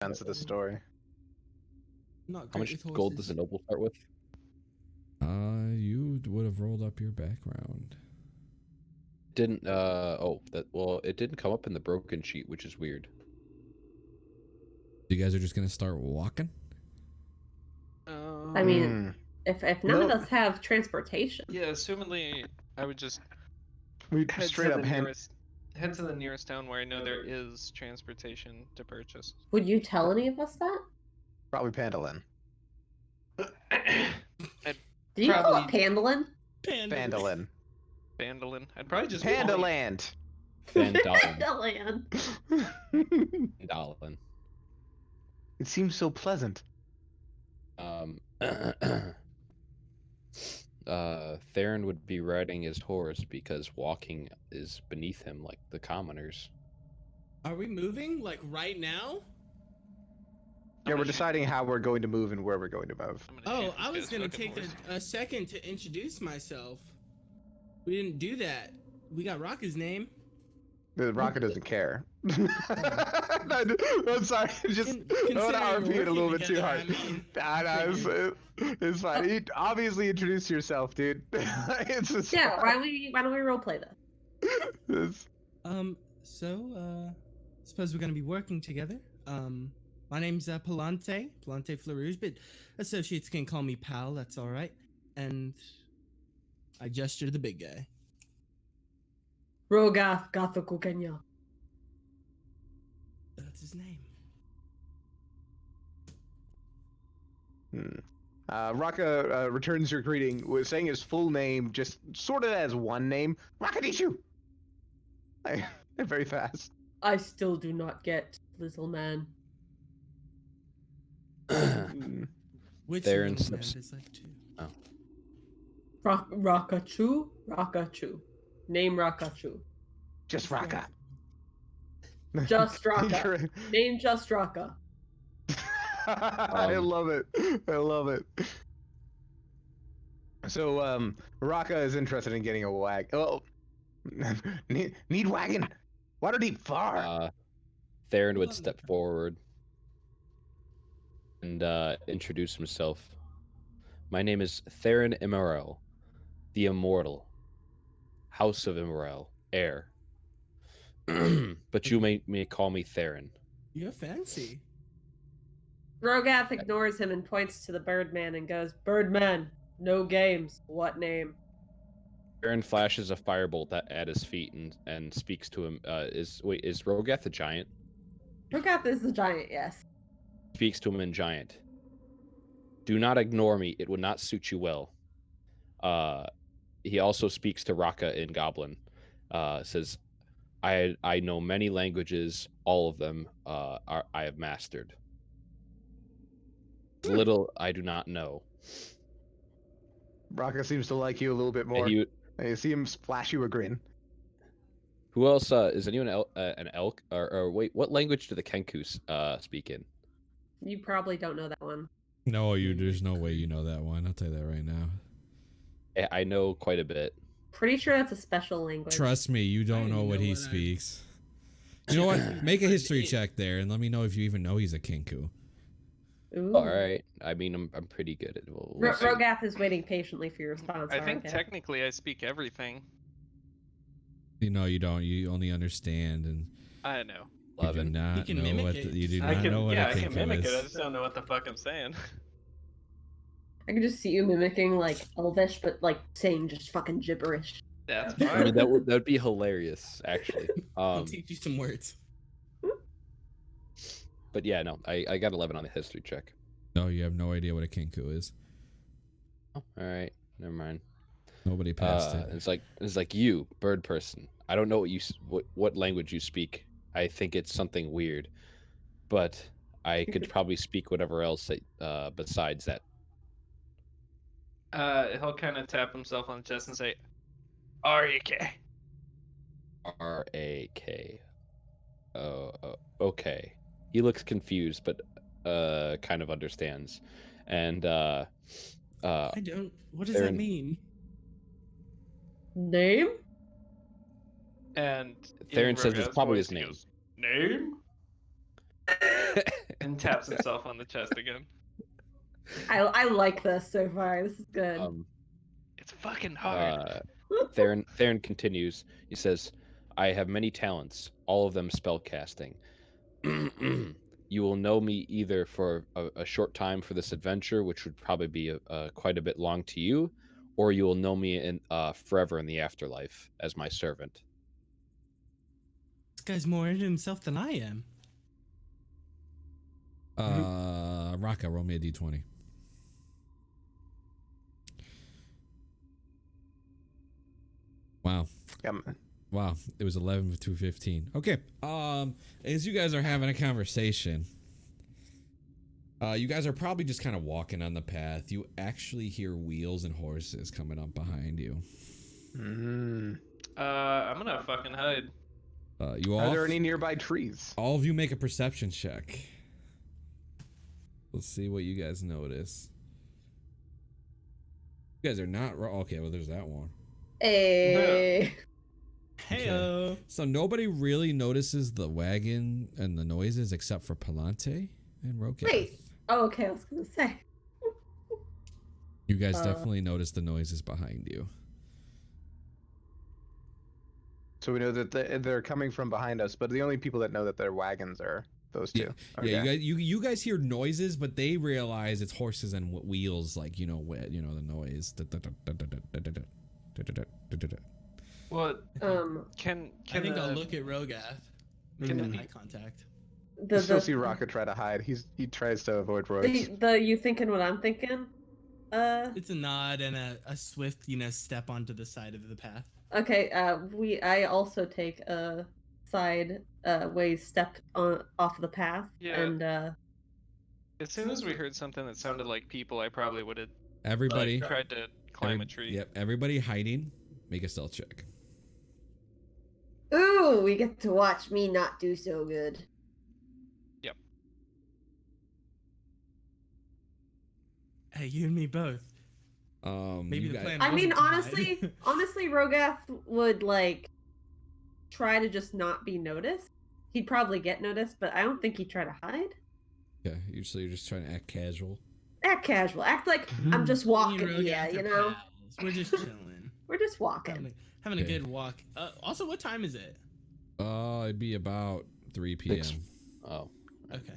sense of the story. Not How great much with gold horses. does a noble start with? You would have rolled up your background. Didn't it didn't come up in the broken sheet, which is weird. You guys are just gonna start walking? I mean, if none of Nope. us have transportation, Yeah, assumedly, I would just We head straight to up the hand. head to the nearest town where I know there is transportation to purchase. would you tell any of us that? Probably Pandolin. I'd Do you call it Probably- Pandolin? Pandolin. Bandolin. I'd probably just Pandaland. Vandalin. Pandaland. Vandalin. It seems so pleasant. Theron would be riding his horse because walking is beneath him like the commoners. Are we moving like right now? Yeah, we're deciding how we're going to move and where we're going to move. Oh, I was gonna take a second to introduce myself. We didn't do that. We got Rocka's name. The Rocket doesn't care. I'm sorry. Just I want to RP it a little bit too hard. It's fine. You obviously introduce yourself, dude. It's just Yeah, fine. why don't we roleplay this? Suppose we're gonna be working together. My name's Palante Flarouge, but associates can call me Pal. That's all right. And I gesture to the big guy. Rogath Gathaku Kenya. That's his name. Raka returns your greeting with saying his full name, just sort of as one name. Rakadishu! Very fast. I still do not get, little man. Which Theron little man slips- is like two? Rakachu? Rakachu. Name Rakachu. Just Raka. Just Raka. Correct. Name just Raka. I love it. I love it. So, Raka is interested in getting a wagon. Oh, need wagon. Water deep far. Theron would step forward and introduce himself. My name is Theron Immorel, the Immortal, House of Immorel, heir. But you may call me Theron. You're fancy. Rogath ignores him and points to the Birdman and goes, Birdman, no games. What name? Theron flashes a firebolt at his feet and speaks to him. Is Rogath a giant? Rogath is the giant, yes. Speaks to him in giant. Do not ignore me. It would not suit you well. He also speaks to Raka in Goblin. Says, I know many languages. All of them I have mastered. Little I do not know. Raka seems to like you a little bit more. And You see him flash you a grin. who else? Is anyone an elk? Or wait, what language do the Kenkus speak in? You probably don't know that one. No, there's no way you know that one. I'll tell you that right now. I know quite a bit. Pretty sure that's a special language. Trust me, you don't know what he speaks. You know what? Make a history check there and let me know if you even know he's a Kinku. Ooh. All right. I mean, I'm pretty good at. We'll see. Rogath is waiting patiently for your response. I think Rogath. technically I speak everything. No, you don't. You only understand, and I know. you do 11. not can know mimic what it. you do I not can, know what yeah, a I can Kinku mimic is. it. I just don't know what the fuck I'm saying. I can just see you mimicking like Elvish, but like saying just fucking gibberish. That's I fine. mean, that would be hilarious, actually. I'll teach you some words. But yeah, no, I got 11 on the history check. No, you have no idea what a Kinku is. Oh, all right, never mind. Nobody passed it. It's like you, bird person. I don't know what language you speak. I think it's something weird, but I could probably speak whatever else besides that. He'll kind of tap himself on the chest and say, "R-E-K." R-A-K. Oh, okay. He looks confused, but kind of understands. And I don't. What does that Theron- mean? Name? And Theron in says it's Rogath's probably voice, his he name. goes, "Name?" And taps himself on the chest again. I like this so far. This is good. It's fucking hard. Theron continues. He says, I have many talents, all of them spell casting. You will know me either for a short time for this adventure, which would probably be quite a bit long to you, or you will know me in forever in the afterlife as my servant. This guy's more into himself than I am. Raka, roll me a d20. Wow. Wow, it was 11 to 15. Okay. As you guys are having a conversation, you guys are probably just kind of walking on the path. You actually hear wheels and horses coming up behind you. I'm gonna fucking hide. Are there any nearby trees? All of you make a perception check. Let's see what you guys notice. You guys are not okay. Well, there's that one. Hey. Heyo. So nobody really notices the wagon and the noises except for Palante and Roka. Wait. Oh, okay. I was gonna say. You guys definitely notice the noises behind you. So we know that they're coming from behind us, but the only people that know that they're wagons are those two. Yeah, okay. You guys hear noises, but they realize it's horses and wheels, like the noise. Well, I think I'll look at Rogath. Make eye contact. You still see Rocket try to hide. He tries to avoid Royce. You thinking what I'm thinking? It's a nod and a swift, step onto the side of the path. Okay, I also take a side ways step off the path. Yeah. And as soon as we heard something that sounded like people, I probably would have tried to climb a tree. Yep, everybody hiding. Make a stealth check. Ooh, we get to watch me not do so good. Yep. Hey, you and me both. Maybe the plan. I mean, wasn't to hide. honestly, Rogath would try to just not be noticed. He'd probably get noticed, but I don't think he'd try to hide. Yeah, usually you're just trying to act casual. Act casual. Act like I'm just walking here, Pals. We're just chilling. We're just walking. Having a good walk. Also, what time is it? It'd be about 3 p.m. Oh. Okay.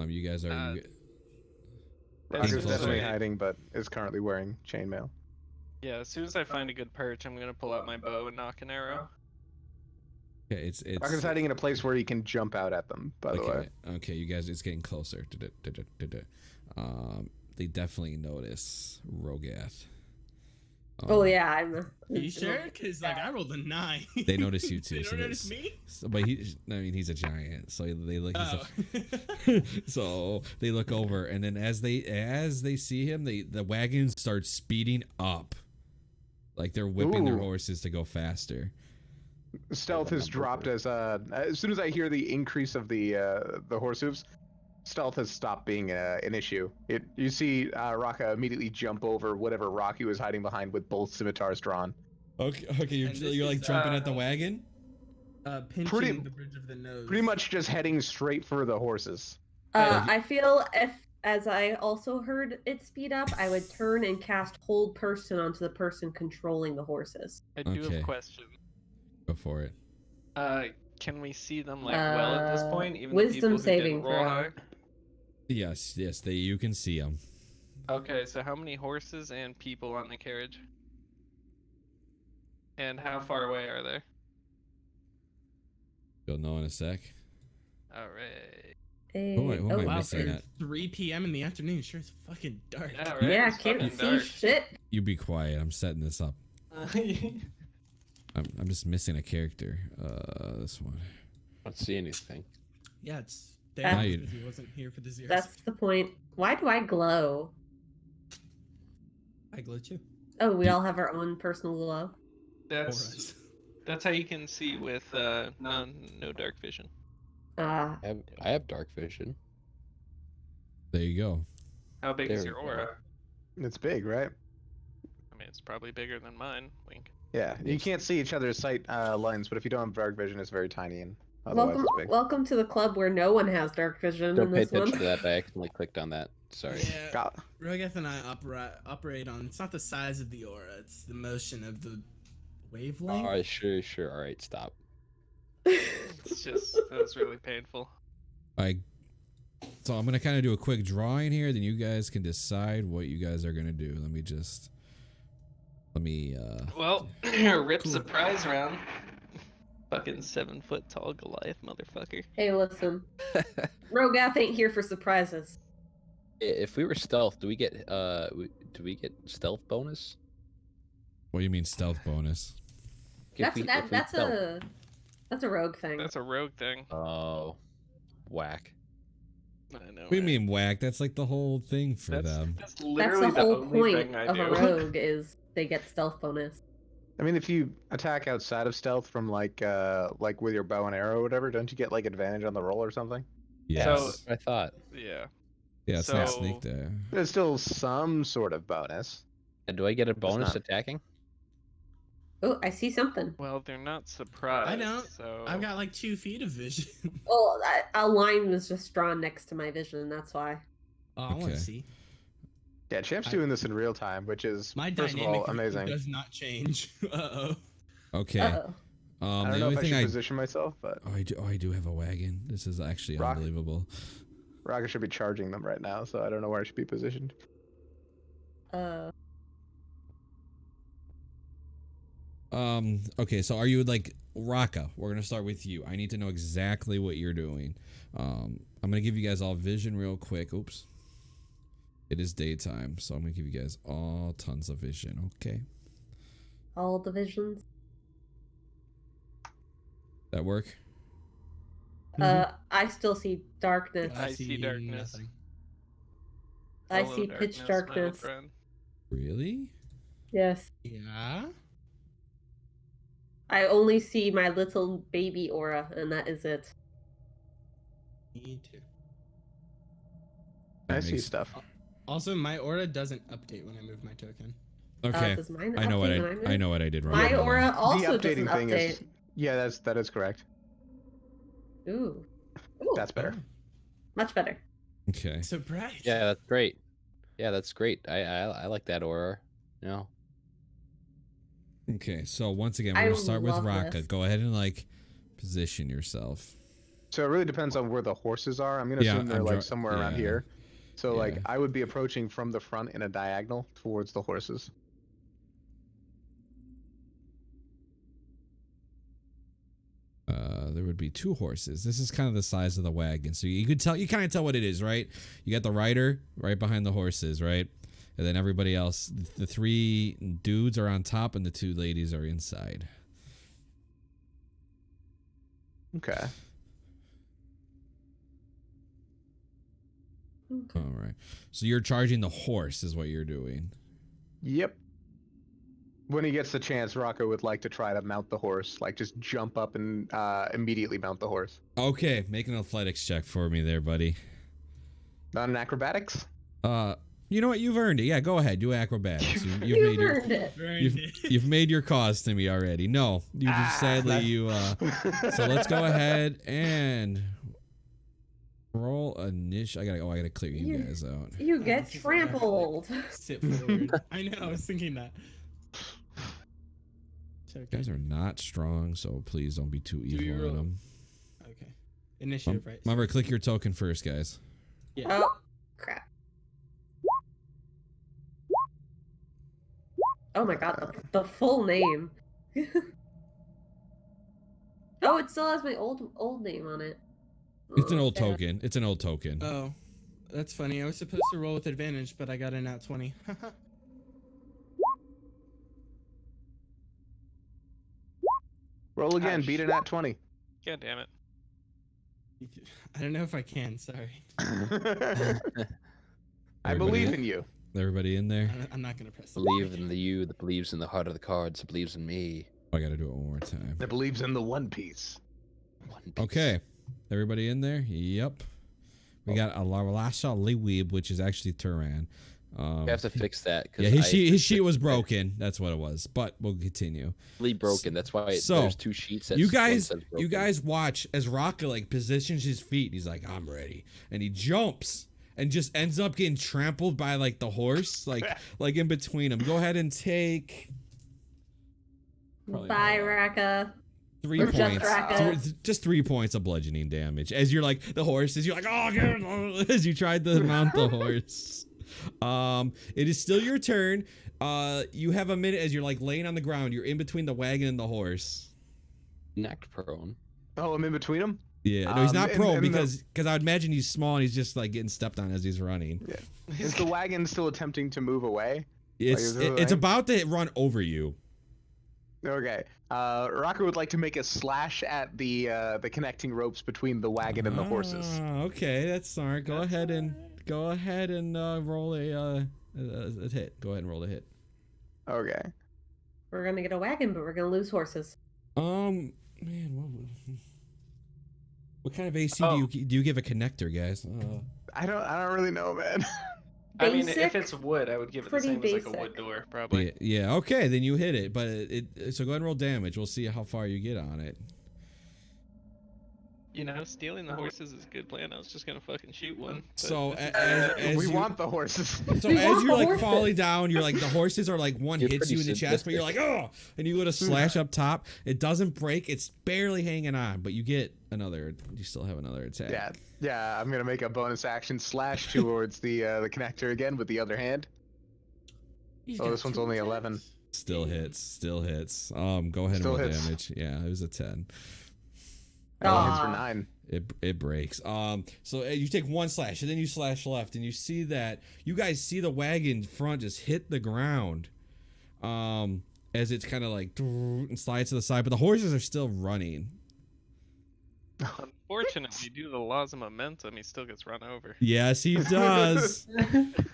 You guys are. Rocker's definitely hiding, but is currently wearing chainmail. Yeah, as soon as I find a good perch, I'm gonna pull out my bow and knock an arrow. Okay, it's. Rocker's hiding in a place where he can jump out at them. By the way. Okay, you guys, it's getting closer. They definitely notice Rogath. Oh yeah, I'm. Are you sure? Because I rolled a 9. They notice you too. They don't notice me. But he's a giant, so they look. Oh. So they look over, and then as they see him, the wagon starts speeding up, like they're whipping their horses to go faster. Stealth has dropped as soon as I hear the increase of the horse hooves. Stealth has stopped being an issue. You see Raka immediately jump over whatever rock he was hiding behind with both scimitars drawn. Okay, you're like jumping at the wagon? Pinching the bridge of the nose. Pretty much just heading straight for the horses. I feel as I also heard it speed up, I would turn and cast Hold Person onto the person controlling the horses. I do have a question. Go for it. Can we see them well at this point? Even wisdom the people who saving didn't roll throw. high? Yes, you can see them. Okay, so how many horses and people on the carriage? And how far away are they? You'll know in a sec. Alright. Who am I Wow, missing for at? 3 p.m. in the afternoon, sure it's fucking dark. Yeah, right. Yeah, It's can't fucking see dark. shit. You be quiet. I'm setting this up. I'm just missing a character. This one. I don't see anything. Yeah, it's Now Dan you- because he wasn't here for the zeros. That's the point. Why do I glow? I glow too. Oh, we all have our own personal glow. That's how you can see with no dark vision. I have dark vision. There you go. How big is There your we go. aura? It's big, right? I mean, it's probably bigger than mine. Wink. Yeah, you can't see each other's sight lines, but if you don't have dark vision, it's very tiny and Otherwise, it's big. Welcome to the club where no one has dark vision Don't in pay this one. attention to that. I accidentally clicked on that. Sorry. Yeah, Rogeth and I operate on. It's not the size of the aura; it's the motion of the wavelength. All right, sure. All right, stop. It's just that was really painful. So I'm gonna kind of do a quick drawing here, then you guys can decide what you guys are gonna do. Let me. Well, rip surprise round. Fucking 7 foot tall Goliath motherfucker. Hey, listen. Rogath ain't here for surprises. If we were stealth, do we get stealth bonus? What do you mean stealth bonus? That's a rogue thing. That's a rogue thing. Oh, whack. I know. What do you mean whack? That's like the whole thing for them. That's literally the whole only point thing I of do. a rogue is they get stealth bonus. I mean, if you attack outside of stealth from like with your bow and arrow or whatever, don't you get like advantage on the roll or something? Yes. So, I thought. Yeah. Yeah, it's not sneak there. There's still some sort of bonus. And do I get a bonus not. attacking? Oh, I see something. Well, they're not surprised. I don't. So I've got like 2 feet of vision. Oh, a line was just drawn next to my vision. That's why. Oh, I want Okay. to see. Yeah, Champ's doing this in real time, which is My first of dynamic all amazing. does not change. Uh-oh. Okay. Uh-oh. I don't The know only if I thing should position myself, but I do have a wagon. This is actually unbelievable. Rocket should be charging them right now, so I don't know where I should be positioned. Okay, so are you like Raka? We're gonna start with you. I need to know exactly what you're doing. I'm gonna give you guys all vision real quick. Oops. It is daytime, so I'm gonna give you guys all tons of vision, okay? All divisions. That work? I still see darkness. I see darkness. nothing. I Hello, see pitch my old darkness. friend. Really? Yes. Yeah. I only see my little baby aura, and that is it. Me too. I That see makes- stuff. Also, my aura doesn't update when I move my token. Okay. Does mine I know what update when move? I know what I did wrong. My Hold on. aura also the doesn't updating thing update. is that is correct. Ooh. Ooh. That's better. Much better. Okay. Surprise. Yeah, that's great. Yeah, that's great. I like that aura. You know. Okay, so once again, I we're gonna start with love Raka. this. Go ahead and like position yourself. So it really depends on where the horses are. I'm gonna Yeah, assume they're I'm like dra- somewhere around yeah. here. So like Yeah. I would be approaching from the front in a diagonal towards the horses. There would be 2 horses. This is kind of the size of the wagon, so you kind of tell what it is, right? You got the rider right behind the horses, right? And then everybody else, the 3 dudes are on top, and the 2 ladies are inside. Okay. All right. So you're charging the horse, is what you're doing. Yep. When he gets the chance, Rocco would like to try to mount the horse, like just jump up and immediately mount the horse. Okay, make an athletics check for me there, buddy. Not an acrobatics? You know what? You've earned it. Yeah, go ahead. Do acrobatics. You've You made your earned it. you've made your cause to me already. No, you just sadly you. So let's go ahead and roll I gotta clear you guys out. You get trampled. Sit forward. I know. I was thinking that. It's You okay. guys are not strong, so please don't be too you evil roll? on them. Okay. Initiative, right? Remember, click your token first, guys. Yeah. Oh, crap. Oh my god, the full name. Oh, it still has my old name on it. It's an Oh, old sad. token. It's an old token. Oh, that's funny. I was supposed to roll with advantage, but I got a nat 20. Roll again, Gosh. beat it at 20. God damn it. I don't know if I can. Sorry. I believe in you. Everybody in there? I'm not gonna press. Believe in the you that believes in the heart of the cards, that believes in me. I gotta do it one more time. That believes in the One Piece. One Piece. Okay. Everybody in there? Yep. We got a Larasha Liwib, which is actually Turan. You have to fix that. Yeah, his sheet was broken. That's what it was. But we'll continue. Broken. That's why there's 2 sheets. You guys watch as Rocka like positions his feet. He's like, I'm ready, and he jumps and just ends up getting trampled by like the horse, like in between them. Go ahead and take. Bye, Rocka. 3 points. Just 3 points of bludgeoning damage. As you're like the horses, you're like, oh, as you tried to mount the horse. It is still your turn. You have a minute as you're like laying on the ground. You're in between the wagon and the horse. Neck prone. Oh, I'm in between them? Yeah, no, he's not prone because I would imagine he's small and he's just like getting stepped on as he's running. Yeah. Is the wagon still attempting to move away? It's about to run over you. Okay. Rocker would like to make a slash at the connecting ropes between the wagon and the horses. Okay, that's smart. Go ahead and roll a hit. Go ahead and roll a hit. Okay. We're gonna get a wagon, but we're gonna lose horses. Man, what kind of AC do you give a connector, guys? I don't really know, man. I mean, if it's wood, I would give it the same as like a wood door, probably. Yeah. Okay, then you hit it, but so go ahead and roll damage. We'll see how far you get on it. You know, stealing the horses is a good plan. I was just gonna fucking shoot one. But... So as we want the horses. So as you're like falling down, you're like the horses are like one hits you in the chest, but you're like, oh, and you go to slash up top. It doesn't break. It's barely hanging on, but you get another. You still have another attack. Yeah. I'm gonna make a bonus action slash towards the connector again with the other hand. This one's only 11. Still hits. Go ahead and roll damage. Yeah, it was a 10. Hits for 9. It breaks. So you take 1 slash and then you slash left and you see that you guys see the wagon front just hit the ground. As it's kind of like and slides to the side, but the horses are still running. Unfortunately, due to the laws of momentum, he still gets run over. Yes, he does.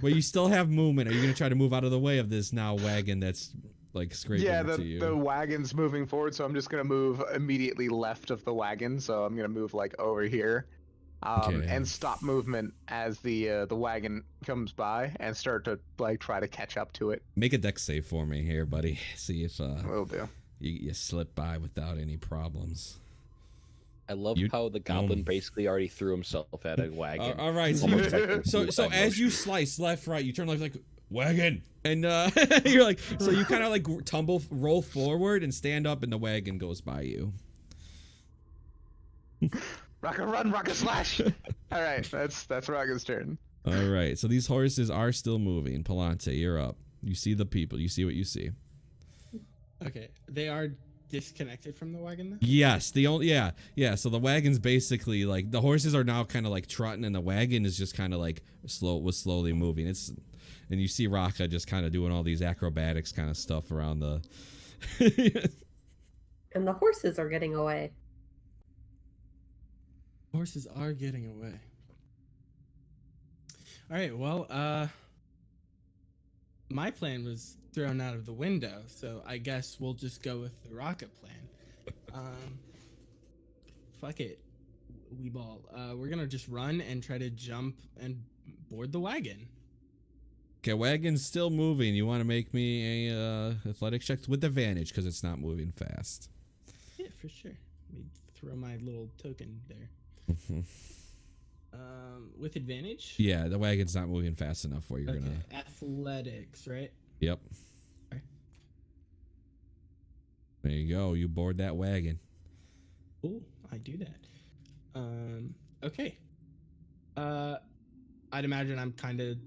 But you still have movement. Are you going to try to move out of the way of this now wagon that's like scraping to you? The wagon's moving forward, so I'm just going to move immediately left of the wagon. So I'm going to move like over here and stop movement as the wagon comes by and start to like try to catch up to it. Make a dex save for me here, buddy. See if will do. You slip by without any problems. I love how the goblin basically already threw himself at a wagon. All right, so as you slice left, right, you turn like wagon, and you're like, so you kind of like roll forward and stand up, and the wagon goes by you. Rocket run, rocket slash. All right, that's Rocket's turn. All right, so these horses are still moving. Palante, you're up. You see the people. You see what you see. Okay, they are disconnected from the wagon then? Yes, so the wagon's basically like the horses are now kind of like trotting and the wagon is just kind of like slowly moving. And you see Raka just kind of doing all these acrobatics kind of stuff around the and the horses are getting away. Horses are getting away. All right, well, my plan was thrown out of the window, so I guess we'll just go with the rocket plan. Fuck it, we ball. We're gonna just run and try to jump and board the wagon. Okay, wagon's still moving. You want to make me a athletics check with advantage because it's not moving fast. Yeah, for sure. Let me throw my little token there. With advantage? Yeah, the wagon's not moving fast enough for you. Okay, athletics, right? Yep. Okay. There you go. You board that wagon. Cool. I do that. Okay. I'd imagine I'm kind of,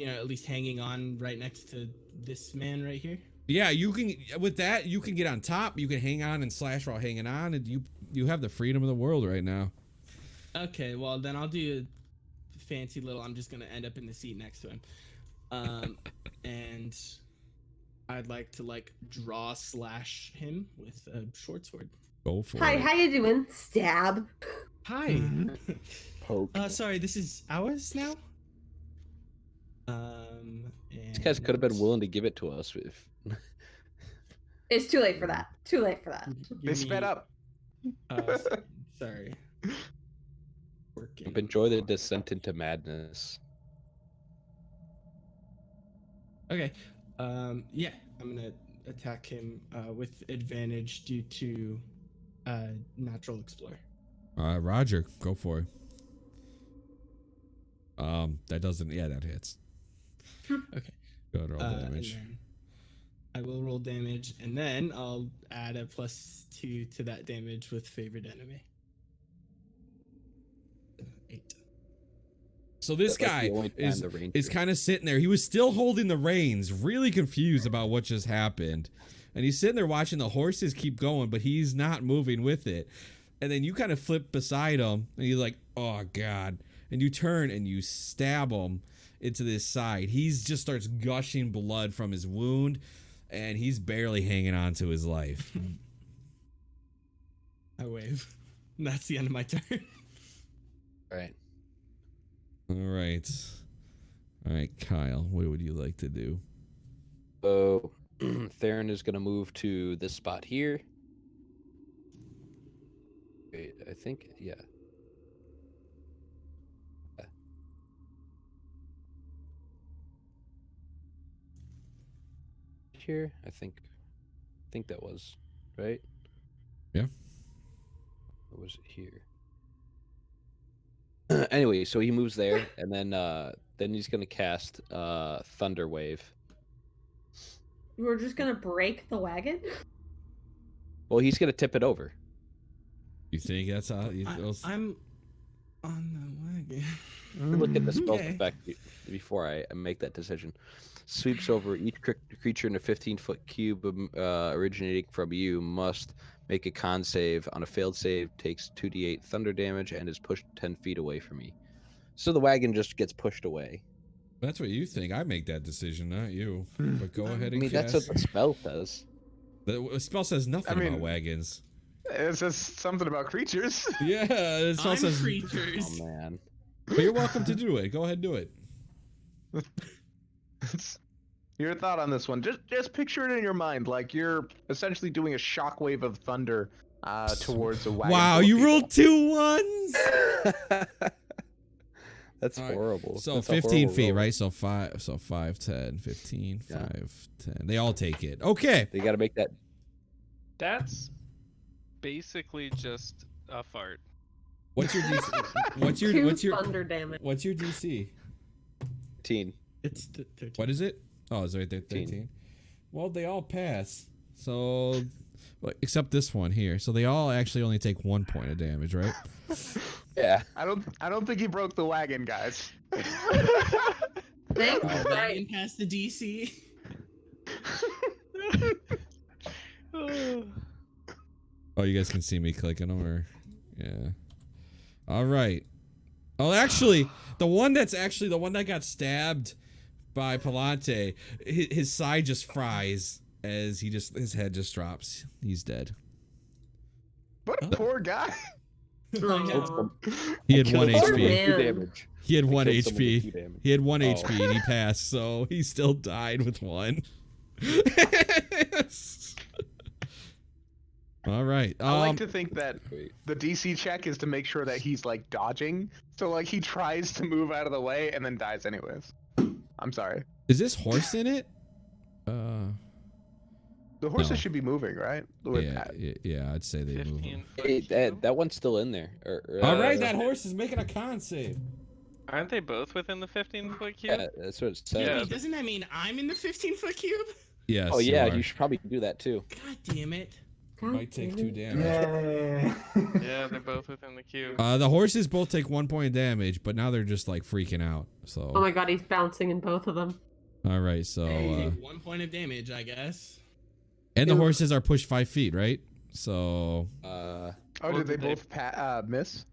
at least hanging on right next to this man right here. Yeah, you can. With that, you can get on top. You can hang on and slash while hanging on, and you have the freedom of the world right now. Okay, well then I'll do a fancy little. I'm just gonna end up in the seat next to him, and I'd like to draw slash him with a short sword. Go for it. Hi, how you doing? Stab. Hi. Poke. Sorry, this is ours now. These guys could have been willing to give it to us if. It's too late for that. They sped up. Sorry. Working. Enjoy the descent into madness. Okay. Yeah, I'm gonna attack him with advantage due to natural explorer. Roger, go for it. That doesn't. Yeah, that hits. Okay. Go ahead, roll damage. And then I will roll damage, and then I'll add a +2 to that damage with favored enemy. 8. So this guy is kind of sitting there. He was still holding the reins, really confused about what just happened. And he's sitting there watching the horses keep going, but he's not moving with it. And then you kind of flip beside him, and he's like, oh, God. And you turn and you stab him into this side. He's just starts gushing blood from his wound, and he's barely hanging on to his life. I wave. And that's the end of my turn. All right. All right. All right, Kyle, what would you like to do? So Theron is going to move to this spot here. Wait, I think, yeah. Here, I think that was right. Yeah. Or was it here? Anyway, so he moves there, and then he's gonna cast Thunder Wave. We're just gonna break the wagon? Well, he's gonna tip it over. You think that's how you I'm on the wagon. Look at the spell effect before I make that decision. Sweeps over each creature in a 15-foot cube originating from you must make a con save. On a failed save, takes 2d8 thunder damage and is pushed 10 feet away from me. So the wagon just gets pushed away. That's what you think. I make that decision, not you. But go ahead and cast. That's what the spell says. The spell says nothing about wagons. It says something about creatures. Yeah, it spell says creatures. Oh, man. But you're welcome to do it. Go ahead and do it. Your thought on this one? Just picture it in your mind, like you're essentially doing a shockwave of thunder towards a wagon. Wow, you rolled 2 ones. That's horrible. So that's 15 feet, roll. right? So 5, 10, 15, 5, 10. They all take it. Okay. They got to make that. That's basically just a fart. What's your DC? what's your thunder damage? What's your DC? 13. It's 13. What is it? Oh, it's right there, 13. Well, they all pass. So, except this one here. So they all actually only take 1 point of damage, right? Yeah. I don't think he broke the wagon, guys. Wagon past the DC. Oh, you guys can see me clicking them, or yeah. All right. Oh, actually, the one that got stabbed by Palante, his side just fries as his head just drops. He's dead. What a poor guy. He had 1 HP. Damage. He had 1 HP. He had 1 HP and he passed, so he still died with 1. All right. I like to think that the DC check is to make sure that he's like dodging. So like he tries to move out of the way and then dies anyways. I'm sorry. Is this horse in it? The horses should be moving, right? Yeah, I'd say they move. Hey, that one's still in there. All right, that horse is making a con save. Aren't they both within the 15-foot cube? Yeah, that's what it says. Yeah. Doesn't that mean I'm in the 15-foot cube? Yes. Oh yeah, you should probably do that too. God damn it. Might take 2 damage. Yeah, they're both within the cube. The horses both take 1 point of damage, but now they're just like freaking out. So. Oh my god, he's bouncing in both of them. All right, so. Take 1 point of damage, I guess. And the horses are pushed 5 feet, right? So. Did they both miss?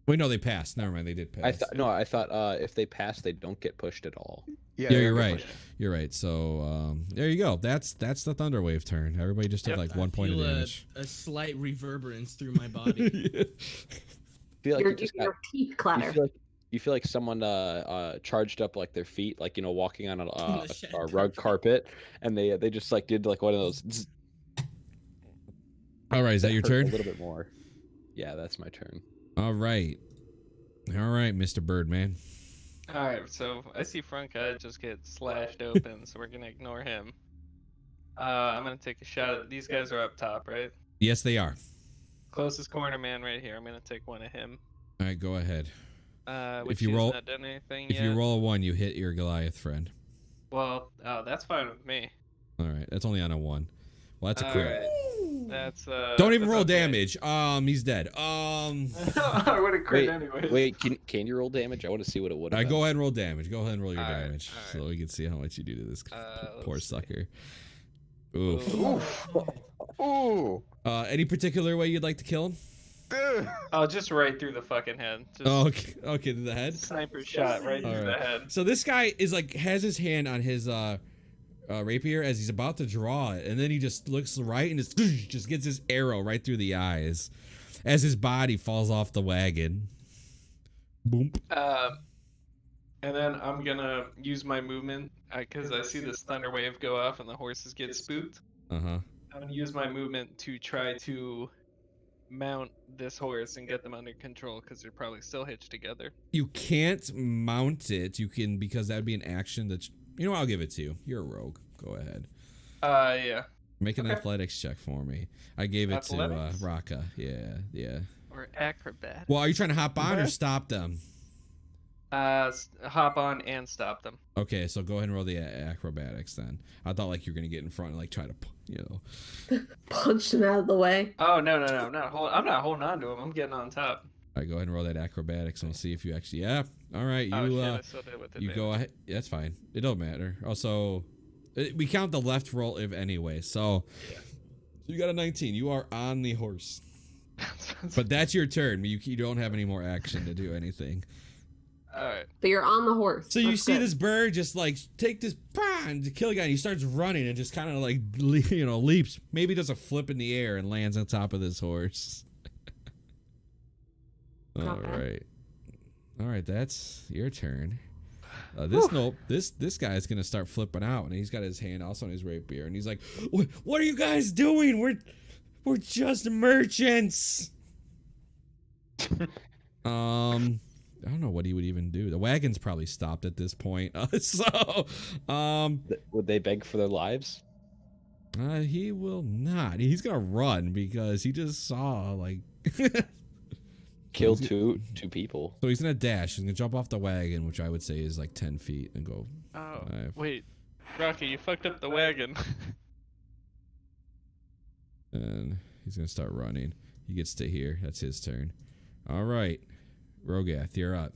Wait, no, they passed. Never mind, they did pass. I thought if they pass, they don't get pushed at all. Yeah, you're right. You're right. So there you go. That's the Thunderwave turn. Everybody just took like 1 point of damage. A slight reverberance through my body. I feel like your teeth clatter. You feel like someone charged up like their feet, like walking on a rug carpet, and they just like did like one of those. Zzz. All right, is that your turn? A little bit more. Yeah, that's my turn. All right, Mr. Birdman. Alright, so I see front guy just get slashed open, so we're gonna ignore him. I'm gonna take a shot at these guys are up top, right? Yes, they are. Closest corner man right here. I'm gonna take one of him. All right, go ahead. Which If you roll, not done anything if yet. you roll a 1, you hit your Goliath friend. Well, that's fine with me. All right, that's only on a 1. Well, that's a crit. Alright. That's Don't even roll okay. damage. He's dead. I would have crit anyway. Wait, can you roll damage? I want to see what it would have. Go ahead and roll damage. Go ahead and roll your All right, damage, all so we can see how much you do to this poor let's see. sucker. Oof. Oof. Ooh. Any particular way you'd like to kill him? Oh, just right through the fucking head. Just Oh, okay, to the head. sniper shot right through the head. So this guy is like has his hand on his rapier as he's about to draw it, and then he just looks right and just gets his arrow right through the eyes as his body falls off the wagon. Boom. And then I'm gonna use my movement because I see this thunder wave go off and the horses get spooked. Uh-huh. I'm gonna use my movement to try to mount this horse and get them under control because they're probably still hitched together. You can't mount it. You can, because that would be an action that I'll give it to you. You're a rogue. Go ahead. Yeah. Make an athletics check for me. I gave it Athletics? to Raka. Yeah. Or acrobat. Well, are you trying to hop on or stop them? Hop on and stop them. Okay, so go ahead and roll the acrobatics then. I thought like you were gonna get in front and like try to, punch them out of the way. Oh no! I'm not holding on to him. I'm getting on top. All right, go ahead and roll that acrobatics and we'll see if you actually. Yeah. All right, Oh shit! I still did it with you advantage. go ahead. Yeah, that's fine. It don't matter. Also, we count the left roll if anyway. So you got a 19. You are on the horse. But that's your turn. You don't have any more action to do anything. Alright. But you're on the horse. So you That's see good. this bird just like take this and to kill a guy. And he starts running and just kind of like leaps. Maybe does a flip in the air and lands on top of this horse. All right, that's your turn. This guy's gonna start flipping out, and he's got his hand also on his rapier, and he's like, "What are you guys doing? We're just merchants." I don't know what he would even do. The wagon's probably stopped at this point. Would they beg for their lives? He will not. He's gonna run because he just saw like Kill two people. So he's gonna dash. He's gonna jump off the wagon, which I would say is like 10 feet, and go. Oh 5. wait, Rocky, you fucked up the wagon. And he's gonna start running. He gets to here. That's his turn. All right, Rogath, you're up.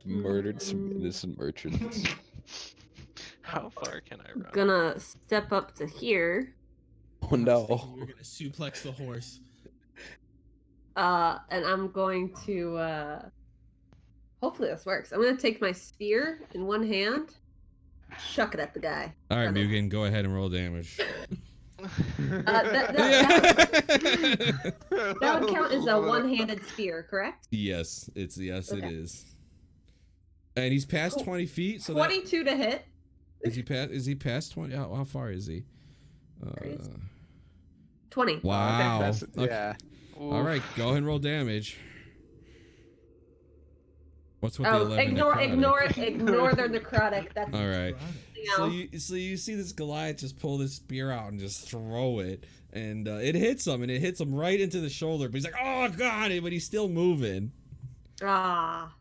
Murdered some innocent merchants. How far can I run? Gonna step up to here. Oh no. We're gonna suplex the horse. And I'm going to hopefully this works. I'm gonna take my spear in one hand, chuck it at the guy. All right, Mugen, go ahead and roll damage. That would count as a one-handed spear, correct? Yes, it Okay. is. And he's past 20 feet, so 22 to hit. Is he past 20? How far is he? 20. Wow. That's- Okay. Yeah. All right, go ahead and roll damage. What's with the 11? Ignore necrotic? their necrotic. That's All right. something else. So you see this Goliath just pull this spear out and just throw it, and it hits him, and it hits him right into the shoulder. But he's like, "Oh God!" But he's still moving. Ah.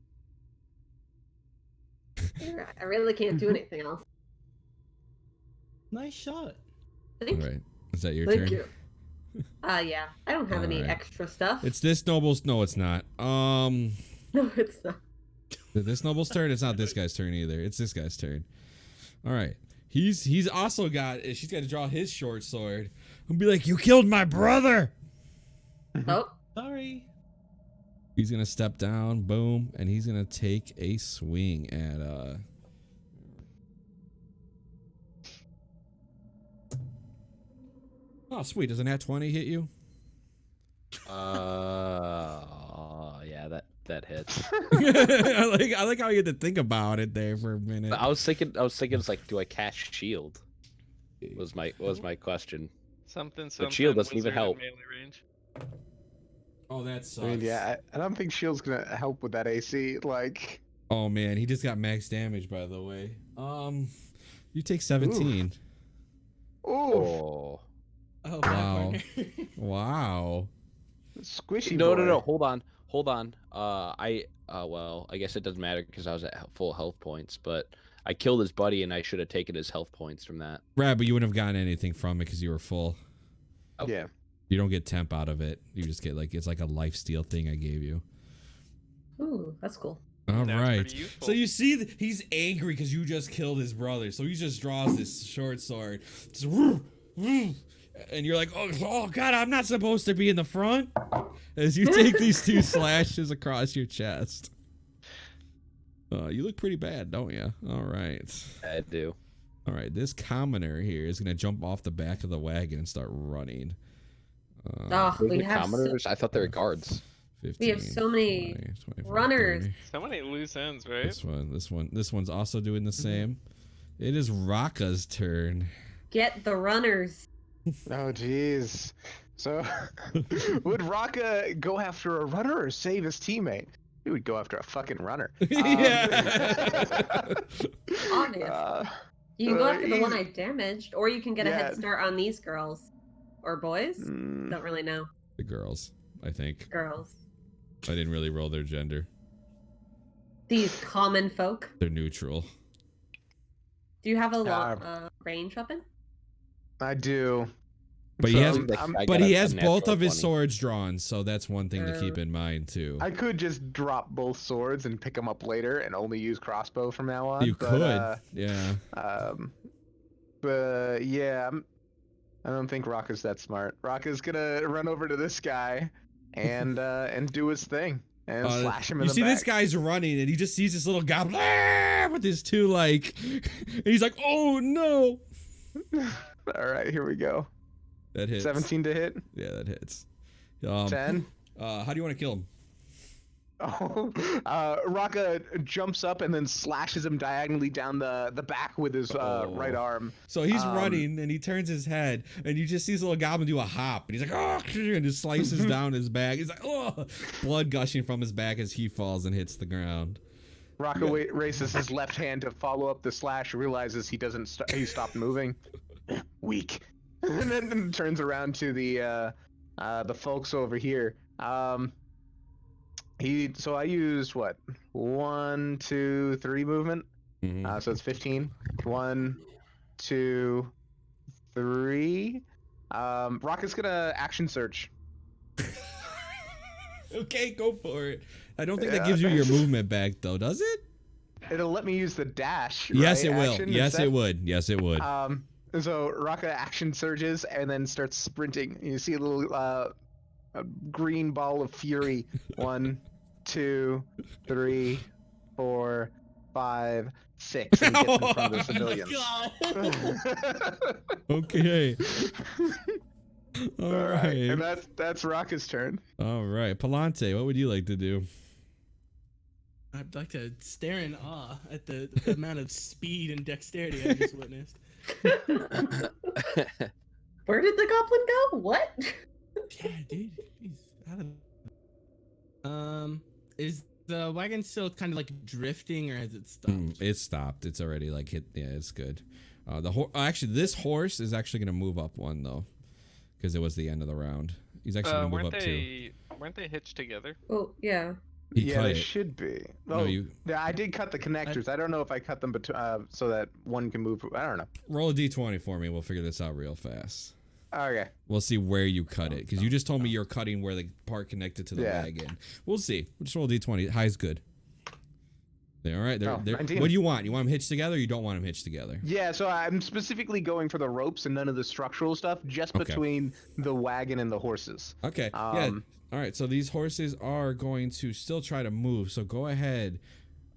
I really can't do anything else. Nice shot. All Thank right, is that your Thank turn? you. Yeah. I don't have any Alright. extra stuff. It's this noble's. No, it's not. No, it's not. This noble's turn. It's not this guy's turn either. It's this guy's turn. All right. He's also got. She's got to draw his short sword and be like, "You killed my brother." Oh. Sorry. He's gonna step down, boom, and he's gonna take a swing at Oh, sweet! Does an at 20 hit you? Yeah, that hits. I like how you had to think about it there for a minute. I was thinking it's like, do I cast shield? Was my question. Something. shield doesn't even wizard in help. melee range. Oh, that sucks. I mean, yeah, I don't think shield's gonna help with that AC. Like, Oh man, he just got max damage, by the way. You take 17. oof, Oh. Oh, Wow. wow. Wow. squishy No, boy. no, no. Hold on. Well, I guess it doesn't matter because I was at full health points, but I killed his buddy and I should have taken his health points from that. Right, but you wouldn't have gotten anything from it because you were full. Okay. Yeah. You don't get temp out of it. You just get like, it's like a life steal thing I gave you. Ooh, that's cool. All That's right. pretty useful. So you see, he's angry because you just killed his brother. So he just draws this short sword. Just, woo, woo, and you're like, oh God, I'm not supposed to be in the front. As you take these 2 slashes across your chest. You look pretty bad, don't you? All right. I do. All right. This commoner here is going to jump off the back of the wagon and start running. Oh, Those we are have commoners? I thought they were guards. 15, so many 20, 25, runners. 30. So many loose ends, right? This one's also doing the same. It is Raka's turn. Get the runners. Oh, jeez. So, would Raka go after a runner or save his teammate? He would go after a fucking runner. Yeah. Obvious. You can go after the one easy. I damaged, or you can get a Yeah. head start on these girls. Or boys? Mm, Don't really know. The girls, I think. Girls. I didn't really roll their gender. These common folk. They're neutral. Do you have a range weapon? I do. But So, he has, I but got he a has both natural of his 20. swords drawn, so that's one thing to keep in mind too. I could just drop both swords and pick them up later and only use crossbow from now on. You but, could, yeah. But yeah, I don't think Raka's that smart. Raka's gonna run over to this guy and do his thing and slash him in You the see back. this guy's running, and he just sees this little goblin with his 2 like, and he's like, "Oh no!" All right, here we go. That hits. 17 to hit. Yeah, that hits. 10. How do you want to kill him? Oh, Raka jumps up and then slashes him diagonally down the back with his right arm. So he's running, and he turns his head, and you just see this little goblin do a hop, and he's like, "Oh!" and just slices down his back. He's like, "Oh!" Blood gushing from his back as he falls and hits the ground. Raka raises his left hand to follow up the slash, realizes he doesn't. He stopped moving. Weak, and then turns around to the folks over here. So I used what? 1, 2, 3 movement. Mhm. So it's 15. 1, 2, 3. Rocket's gonna action search. Okay, go for it. I don't think that gives you your movement back, though, does it? It'll let me use the dash. Yes, right, it will. action Yes, instead. it would. Yes, it would. So Raka action surges and then starts sprinting. You see a little a green ball of fury. 1, 2, 3, 4, 5, 6. And he gets in front of the civilians. Okay. All right. And that's Raka's turn. All right. Palante, what would you like to do? I'd like to stare in awe at the amount of speed and dexterity I just witnessed. Where did the goblin go? What? Yeah, dude. He's out of... Is the wagon still kind of like drifting, or has it stopped? It's stopped. It's already like hit. Yeah, it's good. Actually, this horse is actually gonna move up one though, because it was the end of the round. He's actually gonna move up 2. Weren't they hitched together? Oh, yeah. He cut they it. should be. No, Oh, you yeah, I did cut the connectors. I don't know if I cut them so that one can move. I don't know. roll a d20 for me. We'll figure this out real fast. Okay. We'll see where you cut it, because you just told me you're cutting where the part connected to the wagon. We'll see. We'll just roll a d20. High's good. All right. They're, 19. what do you want? You want them hitched together, or you don't want them hitched together? Yeah, so I'm specifically going for the ropes and none of the structural stuff, just Okay. between the wagon and the horses. Okay. Yeah. All right. So these horses are going to still try to move. So go ahead.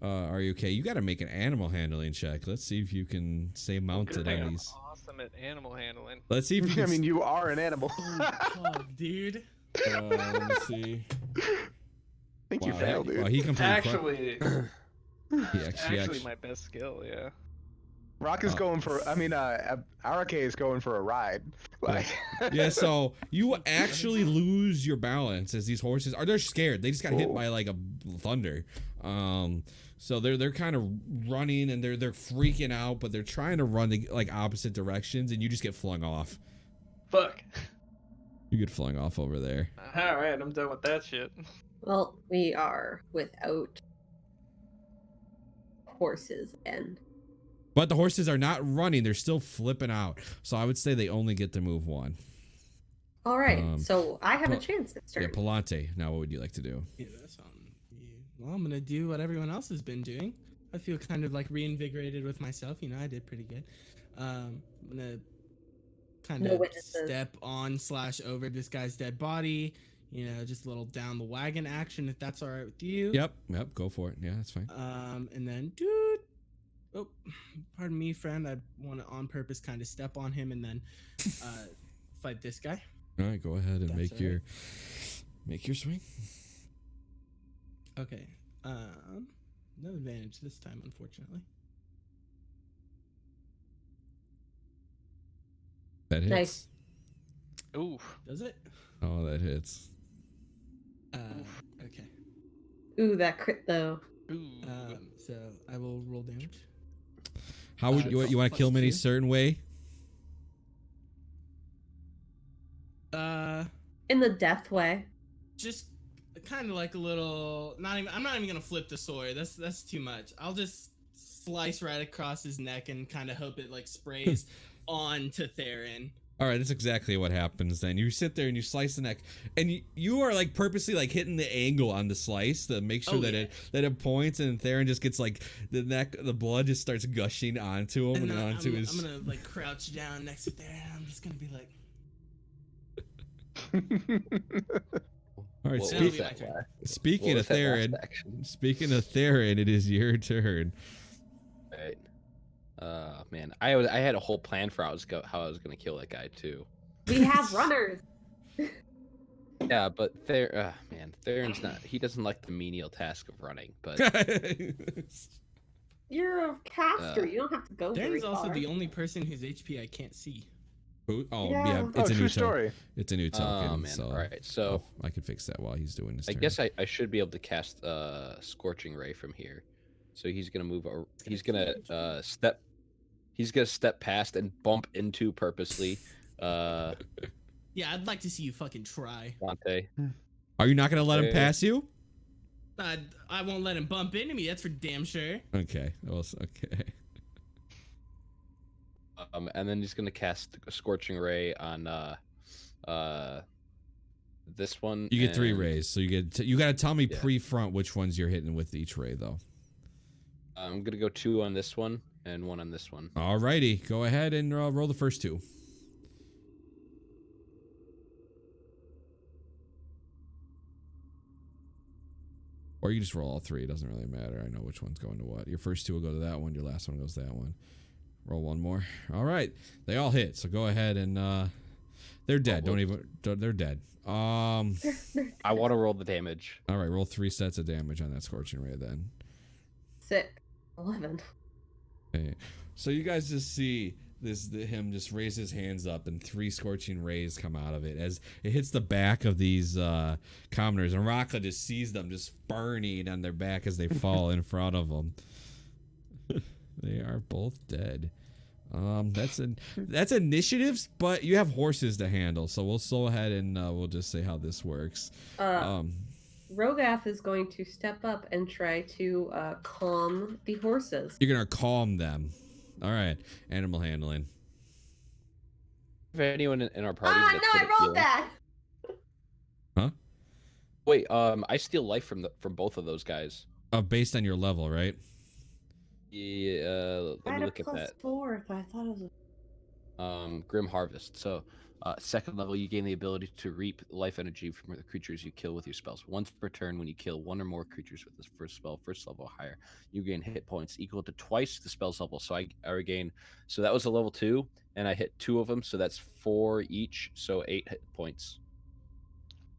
Are you okay? You got to make an animal handling check. Let's see if you can stay mounted on these. Awesome at animal handling. Let's see if you can. I mean, you are an animal. Oh, dude. Let me see. I think you failed, dude. Wow, he completely. Actually, He actually. my best skill, yeah. Rock is going for. I mean, Arake is going for a ride. Like, Yeah, so you actually lose your balance as these horses are. They're scared. They just got hit by like a thunder. So they're kind of running and they're freaking out, but they're trying to run the like opposite directions, and you just get flung off. Fuck. You get flung off over there. All right, I'm done with that shit. Well, we are without horses and. But the horses are not running. They're still flipping out. So I would say they only get to move one. All right, so I have a chance this turn. Yeah, Palante. Now, what would you like to do? Yeah, that's on you. Well, I'm gonna do what everyone else has been doing. I feel kind of like reinvigorated with myself. You know, I did pretty good. I'm gonna kind of step on / over this guy's dead body. You know, just a little down the wagon action, if that's all right with you. Yep, go for it. Yeah, that's fine. And then, oh, pardon me, friend. I want to on purpose kind of step on him and then fight this guy. All right, go ahead and make your swing. Okay. No advantage this time, unfortunately. That hits. Nice. Ooh. Does it? Oh, that hits. Okay. Ooh, that crit though. Ooh. So I will roll damage. How would you want to kill him any certain way? In the death way. Just kind of like a little. I'm not even gonna flip the sword. That's too much. I'll just slice right across his neck and kind of hope it like sprays onto Theron. All right, that's exactly what happens then. You sit there and you slice the neck, and you are like purposely like hitting the angle on the slice to make sure that it points, and Theron just gets like the blood just starts gushing onto him and onto his. I'm gonna like crouch down next to Theron. I'm just gonna be like. All right, well, speaking of Theron, it is your turn. Right. Man, I had a whole plan for how I was gonna kill that guy too. We have runners. Yeah, but Theron's not. He doesn't like the menial task of running. But You're a caster. You don't have to go. Theron's also the only person whose HP I can't see. Oh yeah, it's a new story. It's a new token. Oh man! So all right, so I can fix that while he's doing this. I guess I should be able to cast Scorching Ray from here. So he's gonna move. He's gonna step. He's gonna step past and bump into purposely. Yeah, I'd like to see you fucking try. Dante. Are you not gonna let him pass you? I won't let him bump into me. That's for damn sure. Okay. Okay. And then he's gonna cast a Scorching Ray on this one. You get 3 rays, so you gotta tell me pre-front which ones you're hitting with each ray though. I'm gonna go 2 on this one and 1 on this one. Alrighty, go ahead and roll the first 2. Or you just roll all 3. It doesn't really matter. I know which one's going to what. Your first 2 will go to that one. Your last one goes to that one. Roll 1 more. All right, they all hit. So go ahead and they're dead. They're dead. I want to roll the damage. All right, roll 3 sets of damage on that Scorching Ray then. 6, 11. Okay. So you guys just see him just raise his hands up and 3 Scorching Rays come out of it as it hits the back of these commoners, and Raka just sees them just burning on their back as they fall in front of them. They are both dead. That's initiatives, but you have horses to handle, so we'll go ahead and we'll just say how this works. Rogath is going to step up and try to calm the horses. You're gonna calm them. All right, animal handling. If anyone in our party. No, I rolled that. Huh? Wait, I steal life from both of those guys. Based on your level, right? Yeah, let me look at that. +4, I thought it was. Grim Harvest. So, second level, you gain the ability to reap life energy from the creatures you kill with your spells. Once per turn, when you kill 1 or more creatures with this first spell, first level or higher, you gain hit points equal to twice the spell's level. So I regain. So that was a level 2, and I hit 2 of them. So that's 4 each. So 8 hit points.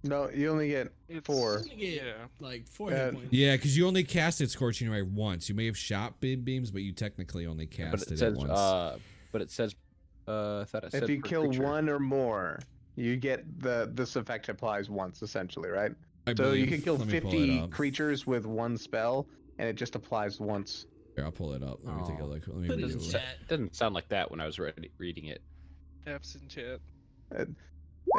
No, you only get 4. You get, Yeah. like 4 hit points. Yeah, because you only casted Scorching Ray once. You may have shot big beams, but you technically only But casted it says, it once. but it says, I thought it said If you per kill creature. 1 or more, you get this effect applies once, essentially, right? I So you believe. can kill Let me pull it 50 up. creatures with 1 spell, and it just applies once. Here, I'll pull it up. Let me take a Oh. look. Let me Put read it in it. chat. Didn't sound like that when I was reading it. F's in chat.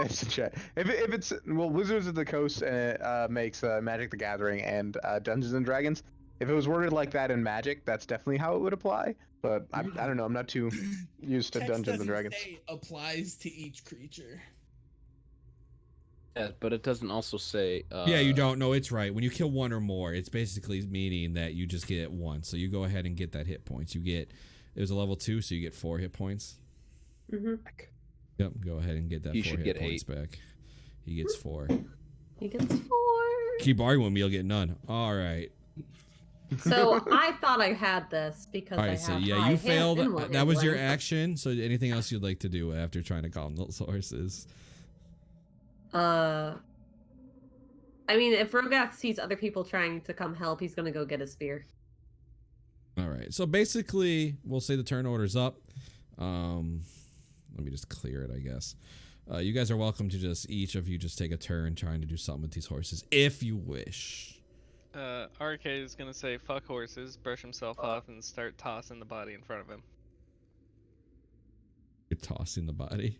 It's a chat. If it's well, Wizards of the Coast makes Magic the Gathering and Dungeons and Dragons. If it was worded like that in Magic, that's definitely how it would apply. But I don't know. I'm not too used to Text Dungeons and doesn't Dragons. say applies to each creature. Yeah, but it doesn't also say. Yeah, you don't know. It's right. When you kill 1 or more, it's basically meaning that you just get it once. So you go ahead and get that hit points. You get, it was a level 2, so you get 4 hit points. Mm-hmm. Yep, go ahead and get that You 4 should hit get points back. He gets 4. He gets 4. Keep arguing with me, you'll get none. All right. So I thought I had this because All I right, have so yeah, high you hit failed. and one That was your hit action. So anything else you'd like to do after trying to calm those horses? I mean, if Rogath sees other people trying to come help, he's gonna go get a spear. All right. So basically, we'll say the turn order's up. Let me just clear it, I guess. You guys are welcome to just, each of you just take a turn trying to do something with these horses, if you wish. RK is gonna say fuck horses, brush himself off, and start tossing the body in front of him. You're tossing the body.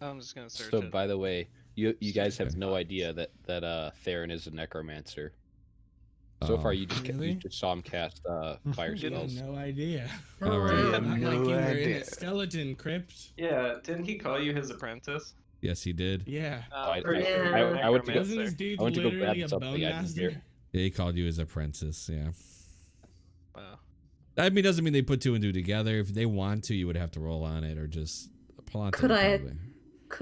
I'm just gonna search So, it. by the way, you guys have no idea that Theron is a necromancer. So far, you just Really? you just saw him cast fire I spells. had no idea. All right. wow. Not No like you were in idea. a skeleton crypt. Yeah, didn't he call you his apprentice? Yes, he did. Yeah. I- Pretty sure I- you're a I went to go- Wasn't this necromancer. dude I went to go literally grab a something, bone I didn't master? hear. Yeah, he called you his apprentice. Yeah. Wow. I mean, doesn't mean they put 2 and 2 together. If they want to, you would have to roll on it or just pull on. Could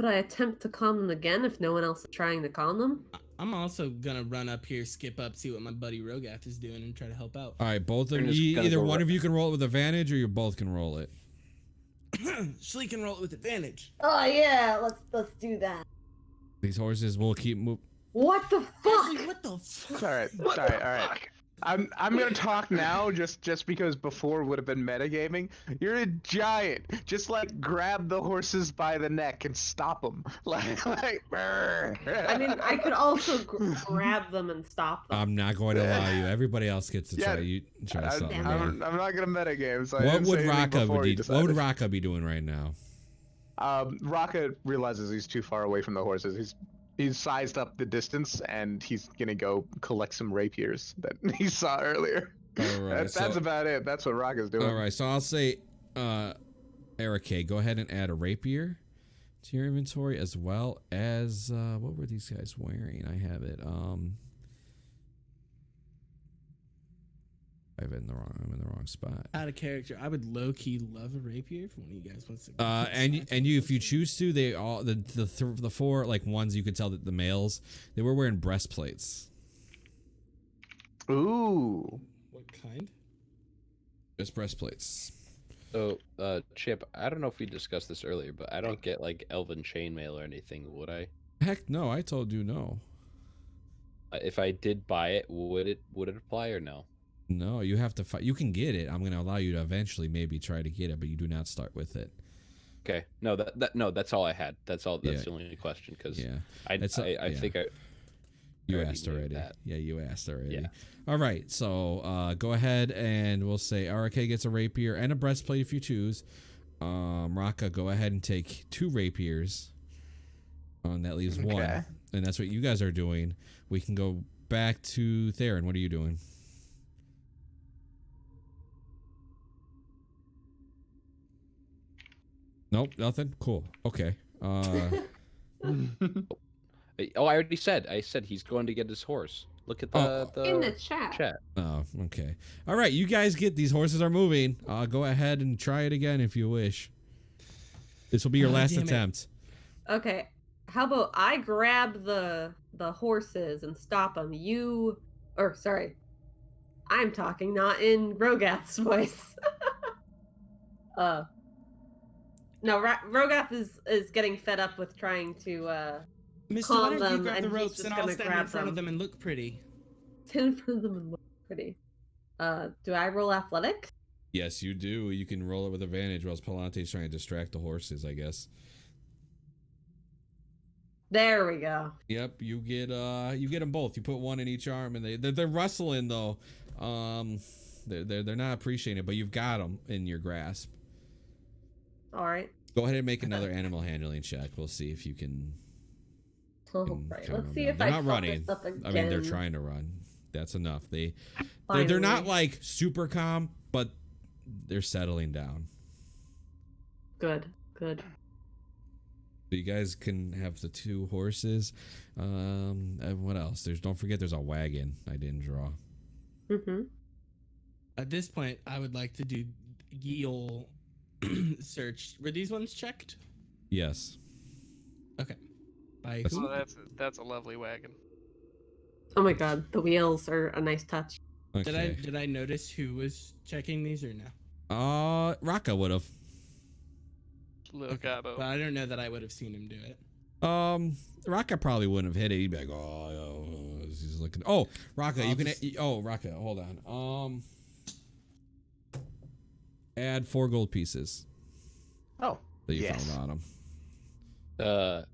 I attempt to calm them again if no one else is trying to calm them? I'm also gonna run up here, skip up, see what my buddy Rogath is doing, and try to help out. All right, both of We're just you. gonna Either go one right- of you can roll it with advantage, or you both can roll it. Shlee can roll it with advantage. Oh yeah, let's do that. These horses will keep moving. What the fuck? Ashley, what the fuck? All right, all right. I'm gonna talk now just because before would have been metagaming. You're a giant. Just like grab the horses by the neck and stop them. Like. I mean, I could also grab them and stop them. I'm not going to allow you. Everybody else gets to Yeah, try something. I'm not gonna metagame. So I What didn't would say anything Raka before you what would decided. Raka be doing right now? Raka realizes he's too far away from the horses. He's sized up the distance and he's gonna go collect some rapiers that he saw earlier. All right, That's about it. That's what Raka's doing. All right, so I'll say, Eric, go ahead and add a rapier to your inventory as well as what were these guys wearing? I have it. I'm in the wrong spot. Out of character. I would low key love a rapier if one of you guys wants to. And you, if you choose to, they all the 4 like ones you could tell that the males they were wearing breastplates. Ooh. What kind? Just breastplates. So, Chip, I don't know if we discussed this earlier, but I don't get like elven chainmail or anything, would I? Heck no, I told you no. If I did buy it, would it apply or no? No, you have to fight. You can get it. I'm going to allow you to eventually maybe try to get it, but you do not start with it. Okay, no, no, that's all I had. That's all. That's Yeah. the only question because Yeah. I think You already asked knew already. that. Yeah, you asked already. Yeah. All right, so go ahead and we'll say RK gets a rapier and a breastplate if you choose. Raka, go ahead and take 2 rapiers. And that leaves 1. Okay. And that's what you guys are doing. We can go back to Theron. What are you doing? Nope, nothing. Cool. Okay. Oh, I already said. I said he's going to get his horse. Look at the In the chat. chat. Oh, okay. All right, you guys get these horses are moving. Go ahead and try it again if you wish. This will be your last damn it. attempt. Okay, how about I grab the horses and stop them? Sorry, I'm talking not in Rogath's voice. No, Rogath is getting fed up with trying to Mister, why calm don't you them, grab and the he's ropes just and I'll gonna stand in grab front of them. them and look pretty. Stand in front of them and look pretty. Do I roll athletics? Yes, you do. You can roll it with advantage while Palante's trying to distract the horses, I guess. There we go. Yep, you get them both. You put one in each arm, and they're rustling though. They're not appreciating it, but you've got them in your grasp. All right. Go ahead and make another animal handling check. We'll see if you can. All can right. calm Let's them see down. if They're I not fuck running. this up again. I mean, they're trying to run. That's enough. They're not Finally. like super calm, but they're settling down. Good. Good. So you guys can have the 2 horses. And what else? Don't forget there's a wagon I didn't draw. Mm-hmm. At this point, I would like to do Geel search. Were these ones checked? Yes. Okay. By That's- who? Oh, that's a lovely wagon. Oh my god, the wheels are a nice touch. Okay. Did I notice who was checking these or no? Raka would have. Little Okay, Gabo. but I don't know that I would have seen him do it. Raka probably wouldn't have hit it. He'd be like, he's looking. Oh, Raka, I'll you can. just- Raka, hold on. Add 4 gold pieces Oh, that you yes. found on him.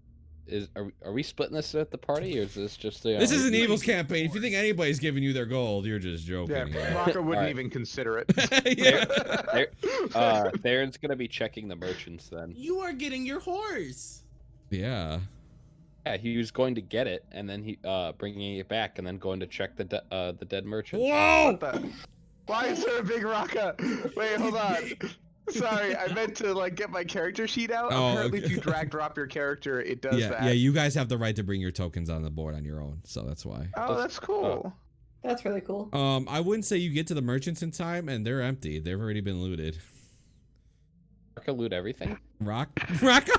Are we splitting this at the party, or is this just the? This is an Evils campaign. If you think anybody's giving you their gold, you're just joking. Yeah, here. Raka wouldn't Alright. even consider it. Yeah. Theron's gonna be checking the merchants then. You are getting your horse. Yeah. Yeah, he was going to get it, and then he bringing it back, and then going to check the dead merchants. Whoa! What the? Why is there a big Raka? Wait, hold on. Sorry, I meant to like get my character sheet out. Oh, Apparently, okay. if you drag drop your character, it does Yeah, that. yeah. You guys have the right to bring your tokens on the board on your own, so that's why. Oh, that's cool. That's really cool. I wouldn't say you get to the merchants in time, and they're empty. They've already been looted. I could loot everything. Rock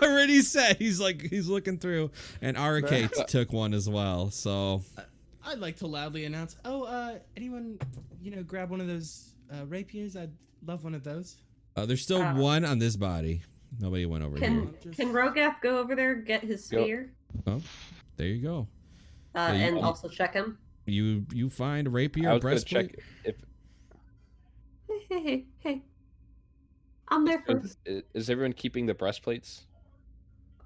already said he's looking through, and Arcade took one as well. So I'd like to loudly announce, anyone, grab one of those rapiers? I'd love one of those. there's still one on this body. Nobody went over here. Can Rogath go over there, get his Go. spear, Oh, there you go. and also check him? You find a rapier, I a was gonna breastplate. check if Hey. I'm there first. is everyone keeping the breastplates.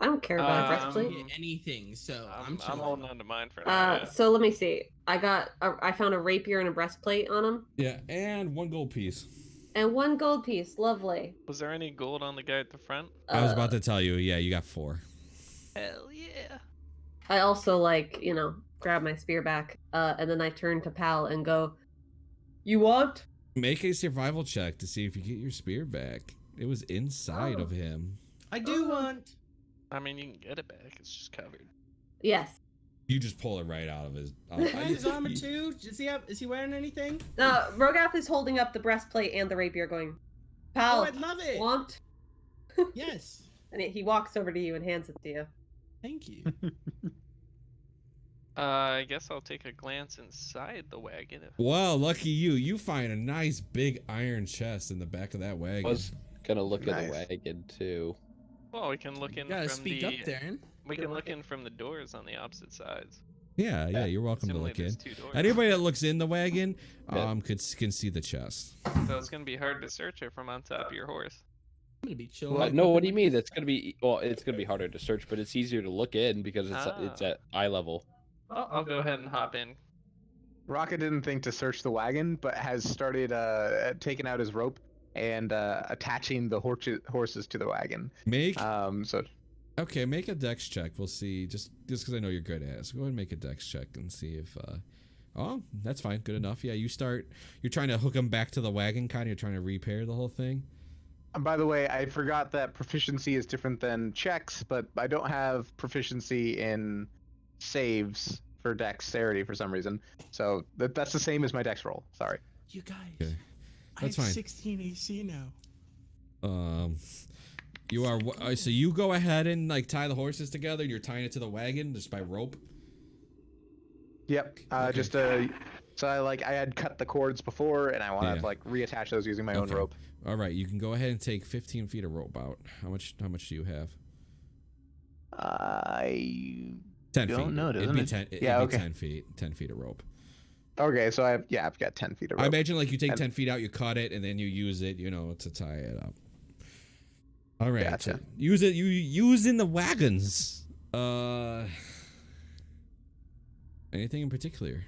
I don't care about a Um, breastplate. Get anything, so I'm I'm chilling. holding on to mine for now. Yeah. So let me see. I found a rapier and a breastplate on him, Yeah, and 1 gold piece. and 1 gold piece. Lovely. Was there any gold on the guy at the front? I was about to tell you. Yeah, you got 4. Hell yeah. I also grab my spear back, and then I turn to Pal and go, "You want?" Make a survival check to see if you get your spear back. It was inside Oh. of him. I do want. I mean, you can get it back. It's just covered. Yes. You just pull it right out of his. His armor too. Is he wearing anything? Rogath is holding up the breastplate and the rapier, going, "Pal, Oh, I'd love it. want?" Yes. And he walks over to you and hands it to you. Thank you. I guess I'll take a glance inside the wagon. Well, lucky you. You find a nice big iron chest in the back of that I wagon. was gonna look at the Nice. wagon too. Well, we can look in You gotta from speak the. up, Darren. We can look in from the doors on the opposite sides. Yeah, you're welcome to Assumingly look in. there's 2 doors. Anybody that looks in the wagon, Yeah. can see the chest. So it's gonna be hard to search it from on top of your horse. I'm gonna be chill. No, what do you mean? It's gonna be it's gonna be harder to search, but it's easier to look in because it's Ah. at eye level. I'll go ahead and hop in. Raka didn't think to search the wagon, but has started taking out his rope and attaching the horses to the wagon. Make So make a dex check. We'll see. Just because I know you're good at it. So go ahead and make a dex check and see if. Oh, that's fine. Good enough. Yeah, you're trying to hook them back to the wagon. You're trying to repair the whole thing. by the way, I forgot that proficiency is different than checks, but I don't have proficiency in saves for dexterity for some reason. So that's the same as my dex roll. Sorry. You guys. Okay. I That's have fine. 16 AC now. You are so you go ahead and tie the horses together. You're tying it to the wagon just by rope. Yep. Okay. So I had cut the cords before, and I want to reattach those using my own Okay. rope. All right, you can go ahead and take 15 feet of rope out. How much do you have? 10 Don't feet. know, It'd doesn't be it? 10. It'd Yeah, be okay. 10 feet. 10 feet of rope. Okay, so I've got 10 feet of rope. I imagine like you take And- 10 feet out, you cut it, and then you use it, to tie it up. All right. Gotcha. So use it. You using the wagons. Anything in particular?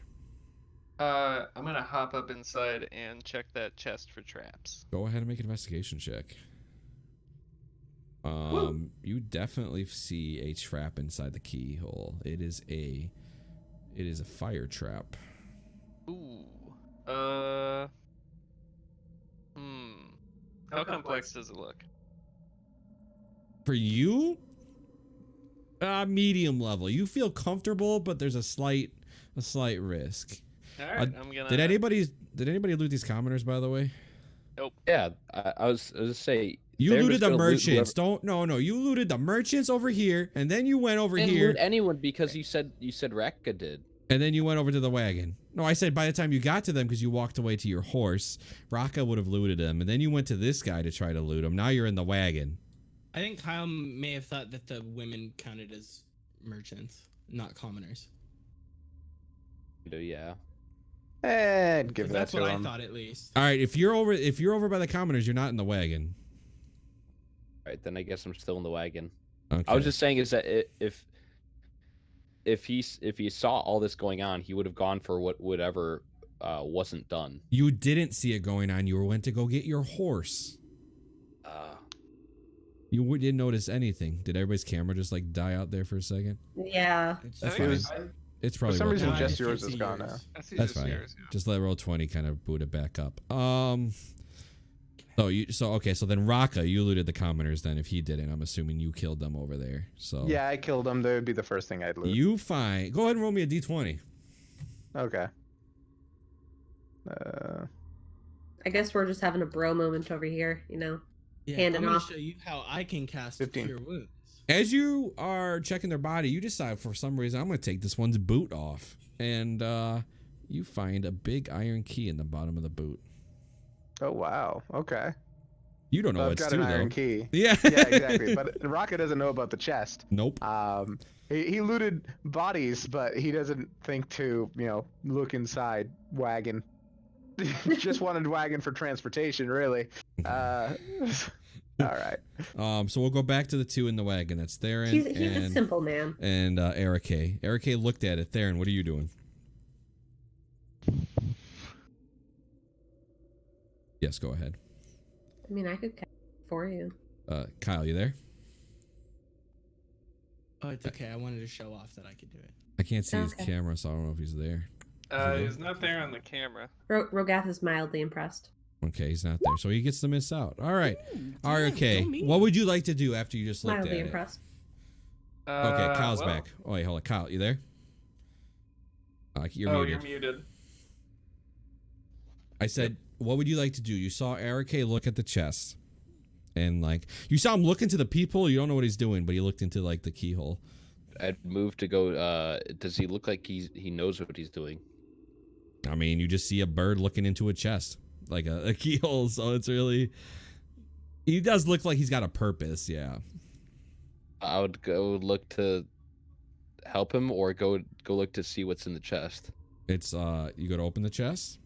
I'm gonna hop up inside and check that chest for traps. Go ahead and make an investigation check. You definitely see a trap inside the keyhole. It is a fire trap. Ooh. How complex does it look? For you, medium level. You feel comfortable, but there's a slight risk. All right, I'm gonna. Did anybody loot these commoners, by the way? Nope. Yeah, I was gonna say You they're looted just the gonna loot merchants. whoever- No. You looted the merchants over here, and then you went over Didn't here, loot anyone because you said Rekka did. and then you went over to the wagon. No, I said by the time you got to them, because you walked away to your horse, Raka would have looted them, and then you went to this guy to try to loot him. Now you're in the wagon. I think Kyle may have thought that the women counted as merchants, not commoners. Yeah. And give 'Cause that that's to what I him. thought at least. All right, if you're over by the commoners, you're not in the wagon. All right, then I guess I'm still in the wagon. Okay. I was just saying is that if he saw all this going on, he would have gone for whatever wasn't done. You didn't see it going on. You went to go get your horse. You didn't notice anything. Did everybody's camera just like die out there for a second? Yeah. That's I think fine. it was fine. It's For probably some Roll20. reason, No, I just just yours can't is see gone yours. now. I see That's just fine. yours, yeah. Just let Roll20 kind of boot it back up. So then Raka, you looted the commoners then. If he didn't, I'm assuming you killed them over there. So Yeah, I killed him. That would be the first thing I'd loot. you find. Go ahead and roll me a d20. Okay. I guess we're just having a bro moment over here, Yeah, Hand I'm it gonna off. show you how I can cast 15. Cure Wounds. As you are checking their body, you decide for some reason I'm going to take this one's boot off, and you find a big iron key in the bottom of the boot. Oh wow. Okay. You don't know So I've what to got do an iron though. key. Yeah. Yeah, exactly. But Rocket doesn't know about the chest. Nope. He looted bodies, but he doesn't think to, look inside wagon. Just wanted wagon for transportation, really. All right. So we'll go back to the two in the wagon. That's Theron He's a simple man. and Eric. Eric looked at it. Theron, what are you doing? Yes, go ahead. I mean, I could cast for you. Kyle, you there? Oh, it's okay. I wanted to show off that I could do it. I can't see his Okay. camera, so I don't know if he's there. He's not there on the camera. Rogath is mildly impressed. Okay, he's not there, so he gets to miss out. All right. All right, Damn, okay. go me. What would you like to do after you just looked Mildly at impressed. Okay, Kyle's well, back. Oh, wait, hold on. Kyle, you there? You're Oh, muted. you're muted. I said, what would you like to do? You saw Eric look at the chest. And, you saw him look into the peephole. You don't know what he's doing, but he looked into, the keyhole. I'd move to go. Does he look like he knows what he's doing? I mean, you just see a bird looking into a chest. Like a keyhole, so it's really... He does look like he's got a purpose, yeah. I would go look to help him, or go look to see what's in the chest. It's, you go to open the chest?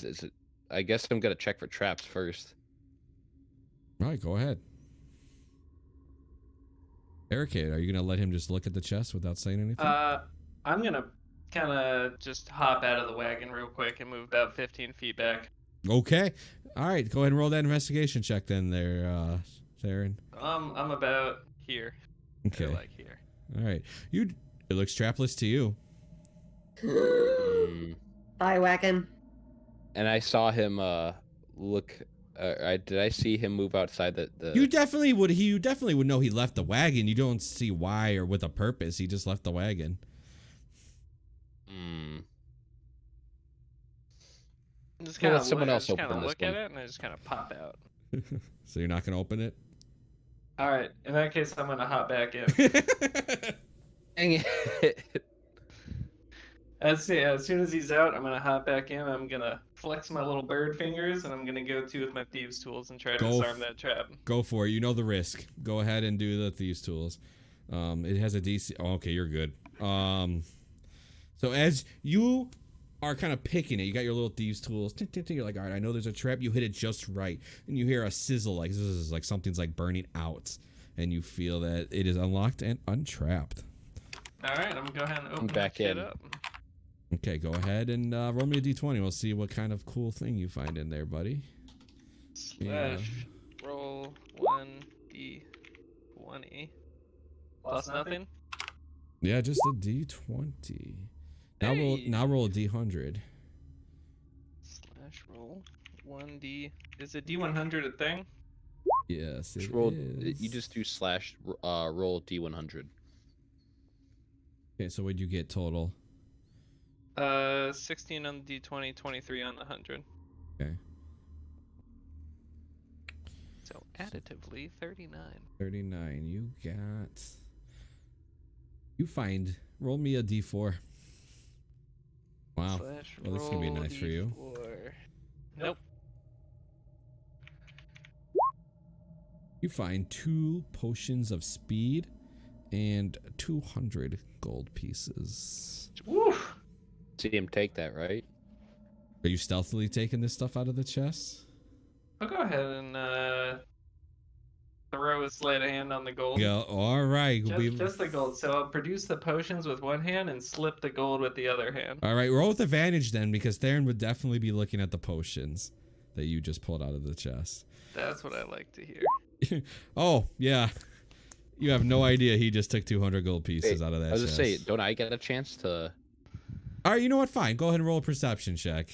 Is it, I guess I'm gonna check for traps first. All right, go ahead. Eric, are you going to let him just look at the chest without saying anything? I'm gonna kind of just hop out of the wagon real quick and move about 15 feet back. Okay. All right, go ahead and roll that investigation check then there, Theron. I'm about here. Okay. Or like here. All right. It looks trapless to you. Bye, wagon. And I saw him look. Did I see him move outside the? You definitely would know he left the wagon. You don't see why or with a purpose. He just left the wagon. Just Well, kind let of someone else just open kind of this look at one. it and I just kind of pop out. So you're not going to open it? All right. In that case, I'm gonna hop back in. Dang it. As soon as he's out, I'm gonna hop back in. I'm gonna flex my little bird fingers, and I'm gonna go with my thieves' tools and try to Go disarm that trap. Go for it. You know the risk. Go ahead and do the thieves' tools. It has a DC. Oh, okay, you're good. So as you are kind of picking it, you got your little thieves tools. You're like, all right, I know there's a trap. You hit it just right, and you hear a sizzle, like this is like something's like burning out, and you feel that it is unlocked and untrapped. All right, I'm gonna go ahead and open back that shit in. up. Okay, go ahead and roll me a d20. We'll see what kind of cool thing you find in there, buddy. Slash roll 1d20 plus nothing. Yeah, just a d20. Now roll a d100. Slash roll 1d. Is a d100 a thing? Yes, it Roll. is. You just do slash roll d100. Okay, so what'd you get total? 16 on the d20, 23 on the 100. Okay. So additively 39. 39. You find. Roll me a d4. Wow. Slash Well, this is gonna be roll nice for you. D4. Nope. You find 2 potions of speed and 200 gold pieces. Woo! See him take that, right? Are you stealthily taking this stuff out of the chest? I'll go ahead and throw a sleight of hand on the gold. Yeah, all right. Just the gold. So I'll produce the potions with one hand and slip the gold with the other hand. All right, roll with advantage then, because Theron would definitely be looking at the potions that you just pulled out of the chest. That's what I like to hear. Oh, yeah. You have no idea he just took 200 gold pieces Hey, out of that I was chest. just saying, don't I get a chance to? All right, you know what? Fine. Go ahead and roll a perception check.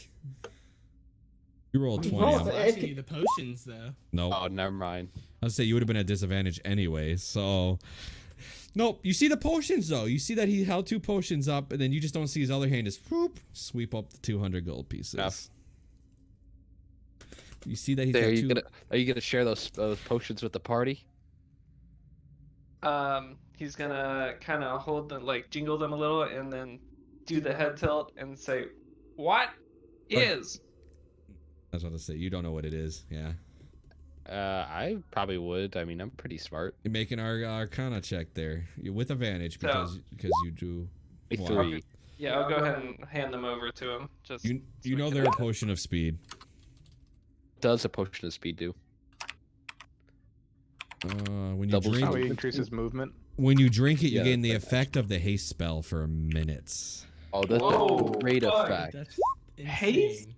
You roll a 20. Roll I'm- it. Actually, the potions though. Nope. Oh, never mind. I was say you would have been at disadvantage anyway. So, nope. You see the potions though. You see that he held 2 potions up, and then you just don't see his other hand just whoop, sweep up the 200 gold pieces. Enough. You see that he's Are got you 2. are you gonna share those potions with the party? He's gonna kind of hold them, like jingle them a little, and then do the head tilt and say, "What is?" I was about to say you don't know what it is. Yeah. I probably would. I mean, I'm pretty smart. You're making our Arcana check there. You're with advantage because you do. Wow. 3. Yeah, I'll go ahead and hand them over to him. Just You so we know can- they're a potion of speed. Does a potion of speed do? When you Double drink, How he increases movement. when you drink it, you Yeah, gain the that's effect of the haste spell for minutes. Oh, that's Whoa, a great fuck. effect. That's Haste? insane.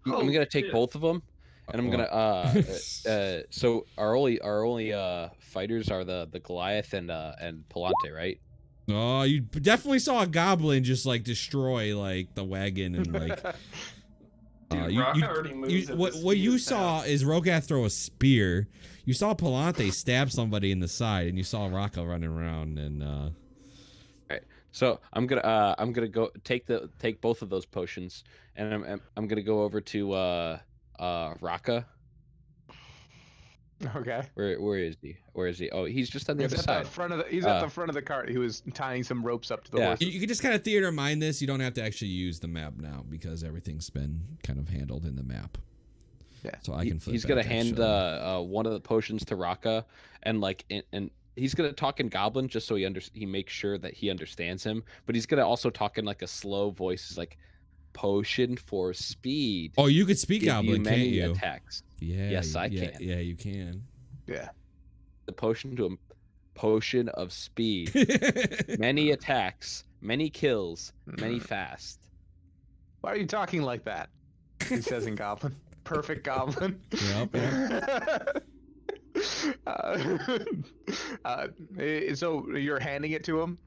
I'm Holy gonna take shit. both of them, and I'm gonna so our only fighters are the Goliath and Palante, right? Oh, you definitely saw a goblin just like destroy like the wagon and like. Dude, You- Rock you- already moves at what the what speed you of saw sound. is Rogath throw a spear. You saw Palante stab somebody in the side, and you saw Rocco running around and. So I'm gonna go take both of those potions, and I'm gonna go over to Raka. Okay. Where is he? Where is he? Oh, he's just on the He's other at side. the front of the. He's at the front of the cart. He was tying some ropes up to the Yeah. horses. You can just kind of theater mind this. You don't have to actually use the map now because everything's been kind of handled in the map. Yeah. So I can flip. He's back gonna and hand show you. one of the potions to Raka, and and he's gonna talk in Goblin just so he makes sure that he understands him. But he's gonna also talk in like a slow voice, he's like, "Potion for speed. Oh, you could speak Give you Goblin, can't many you? attacks. Yeah. Yes, I yeah, can. Yeah, you can. Yeah. The potion to him, potion of speed. Many attacks, many kills, many fast." Why are you talking like that? He says in Goblin. Perfect Goblin. Yep. So you're handing it to him?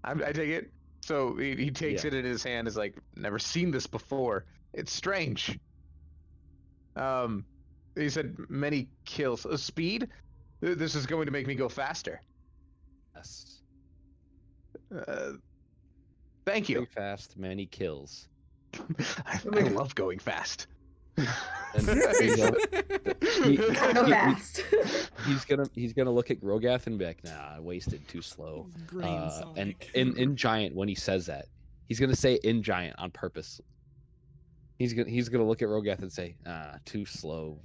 I take it. So he takes Yeah. it in his hand. Is like, never seen this before. It's strange. He said many kills. Speed. This is going to make me go faster. Yes. Thank you. Very fast, many kills. I love going fast. And you know, Go fast. he's gonna look at Rogath and be like, "Nah, wasted, too slow." Green And Sonic. in Giant, when he says that, he's gonna say in Giant on purpose. He's gonna look at Rogath and say, "Ah, too slow,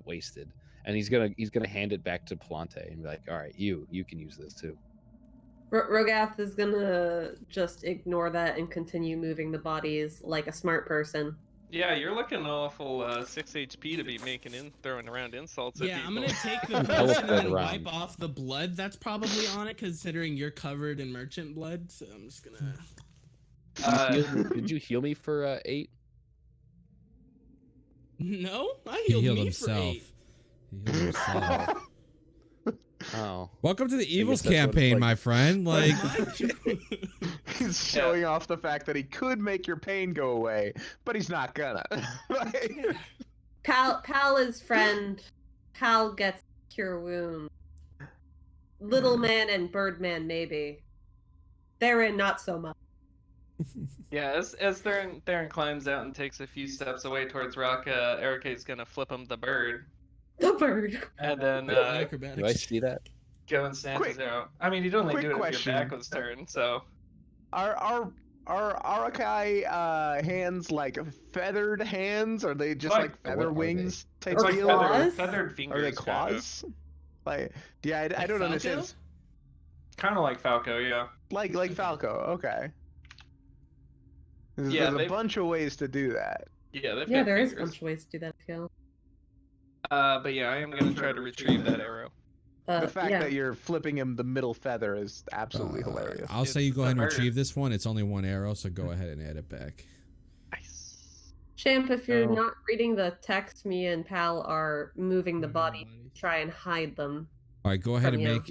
wasted," and he's gonna hand it back to Palante and be like, all right, you can use this too. Rogath is gonna just ignore that and continue moving the bodies like a smart person. Yeah, you're looking awful 6 HP to be throwing around insults at Yeah, people. I'm gonna take the Tell us potion that and then around. wipe off the blood that's probably on it, considering you're covered in merchant blood. So I'm just gonna. Did you heal me for 8? No, I He healed healed me himself. for 8. He healed himself. Oh, Welcome to the Evils that's what it's campaign, like. my friend. Like, He's showing off the fact that he could make your pain go away, but he's not gonna. Like, Pal is friend. Pal gets cure wound. Little man and Birdman maybe. Theron not so much. Yeah, as Theron climbs out and takes a few steps away towards Raka, Erika's gonna flip him the bird, The bird. and then do I Acrobatics. see that? go and snatch his arrow. I mean, you'd only quick do it question. if your back was turned, so... are Arakai hands like feathered hands? Are they just Like, like feather what are wings type Or It's like deal? claws? feathered fingers. Are they claws? Like, yeah, I don't Falco? understand. Kind of like Falco, yeah. Like Falco, okay. There's, Yeah, there's a they've- bunch of ways to do that. Yeah, they've Yeah, got there is a fingers. bunch of ways to do that, Phil. But yeah, I am gonna try to retrieve that arrow. The fact yeah. that you're flipping him the middle feather is absolutely hilarious. I'll say you It's go ahead and the bird. retrieve this one. It's only 1 arrow, so go ahead and add it back. Nice. Champ, if you're Oh. not reading the text, me and Pal are moving the Moving the body bodies. to try and hide them. All right, go ahead and From, make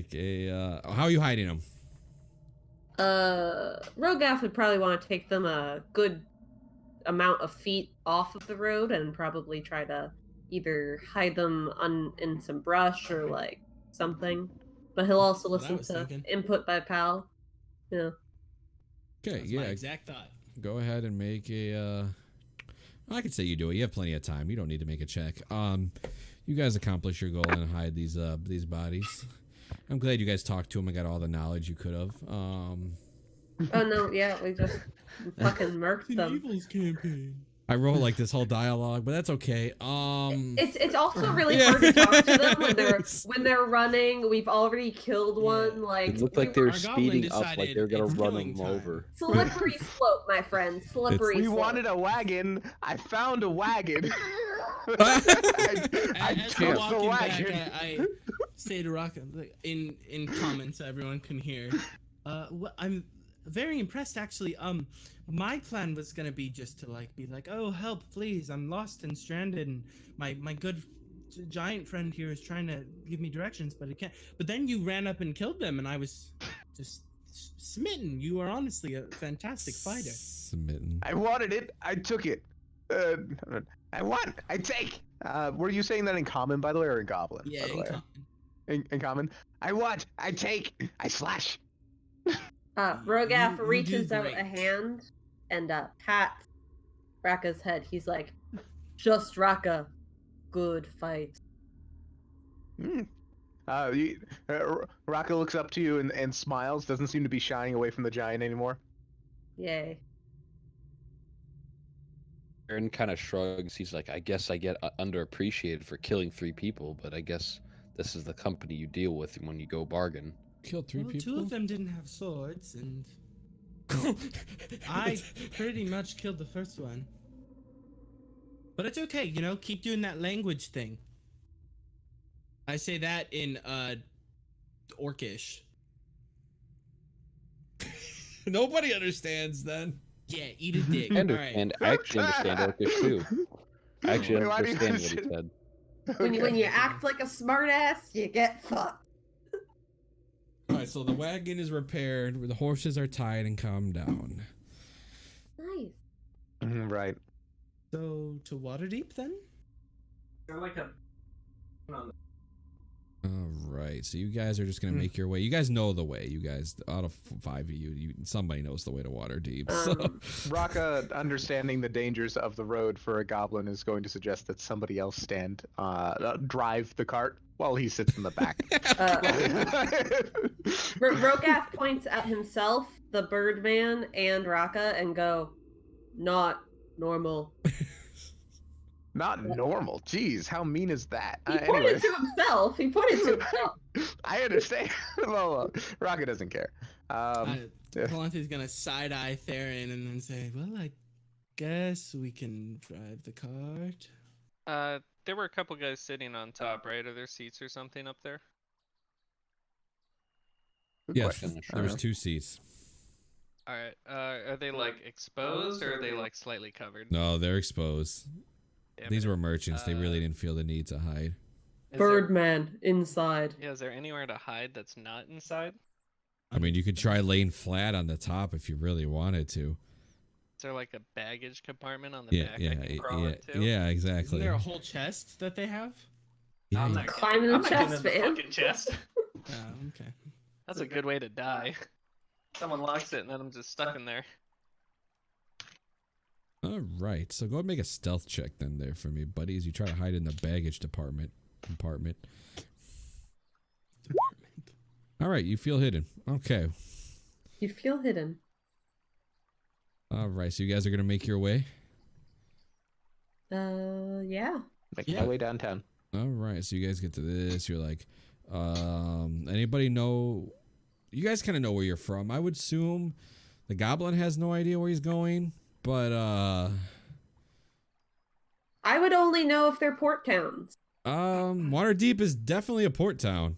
the a how are you hiding them? Rogath would probably want to take them a good amount of feet off of the road and probably try to either hide them in some brush or like something. But he'll also That's what I listen was to thinking. input by Pal. Yeah. Okay, That's my yeah, exact thought. go ahead and make a. I could say you do it. You have plenty of time. You don't need to make a check. You guys accomplish your goal and hide these bodies. I'm glad you guys talked to him and got all the knowledge you could have. Oh no, yeah, we just fucking murked An them. Evils campaign. I wrote like this whole dialogue, but that's okay. It's also really Yeah. hard to talk to them when Yes. they're running. We've already killed one. Like It looked like we they were- were Our goblin speeding up, like decided they were gonna it's run killing him time. over. slippery slope, my friend. Slippery We slope. wanted a wagon. I found a wagon. I As we're took the walking back, wagon. I say to Raka like, in comments so everyone can hear. I'm very impressed actually. My plan was gonna be just to like be like, oh help, please, I'm lost and stranded, and my good giant friend here is trying to give me directions, but it can't. But then you ran up and killed them, and I was just smitten. You are honestly a fantastic fighter. Smitten. I wanted it. I took it. I want. I take. Were you saying that in common, by the way, or in goblin? Yeah, by the in way? common. In common. I want. I take. I slash. Rogath You reaches do out a great. hand and pats Raka's head. He's like, "Just Raka, good fight." Raka looks up to you and smiles. Doesn't seem to be shying away from the giant anymore. Yay. Aaron kind of shrugs. He's like, I guess I get underappreciated for killing 3 people, but I guess this is the company you deal with when you go bargain. Killed 3 Well, people. 2 of them didn't have swords, and I pretty much killed the first one. But it's okay, you know, keep doing that language thing. I say that in Orcish. Nobody understands then. Yeah, eat a dick. I All right. understand. I actually understand Orcish too. I actually Wait, why do you understand what he understand- said. When you act like a smartass, you get fucked. All right, so the wagon is repaired, where the horses are tied and calmed down. Nice. Right. So to Waterdeep then? They're like a... All right, so you guys are just gonna make your way. You guys know the way. You guys, out of 5 of you, somebody knows the way to Waterdeep. So. Raka, understanding the dangers of the road for a goblin, is going to suggest that somebody else drive the cart while he sits in the back. Rogath points at himself, the Birdman, and Raka, and go, "Not normal." Not normal. Jeez, how mean is that? He Anyway, pointed to himself. He pointed to himself. I understand. Well, Rocket doesn't care. Yeah. Palante's gonna side-eye Theron and then say, well, I guess we can drive the cart. There were a couple guys sitting on top, right? Are there seats or something up there? Good Yes, question. there was 2 seats. All right. Are they like exposed or are they like slightly covered? No, they're exposed. Damn These it. were merchants. They really didn't feel the need to hide. Is there- Birdman inside. Yeah, is there anywhere to hide that's not inside? I mean, you could try laying flat on the top if you really wanted to. Is there like a baggage compartment on the Yeah, back yeah, I can crawl yeah, into? yeah, Isn't exactly. there a whole chest that they have? Yeah, I'm you- not Climbing the I'm not getting chest, in the man. fucking chest. Oh, okay. That's a good way to die. Someone locks it and then I'm just stuck in there. All right, so go ahead and make a stealth check then there for me, buddy, as you try to hide in the baggage compartment. All right, you feel hidden. Okay. You feel hidden. All right, so you guys are gonna make your way. Yeah. Making Yeah. my way downtown. All right, so you guys get to this. You're like, anybody know? You guys kind of know where you're from. I would assume the goblin has no idea where he's going, but I would only know if they're port towns. Waterdeep is definitely a port town.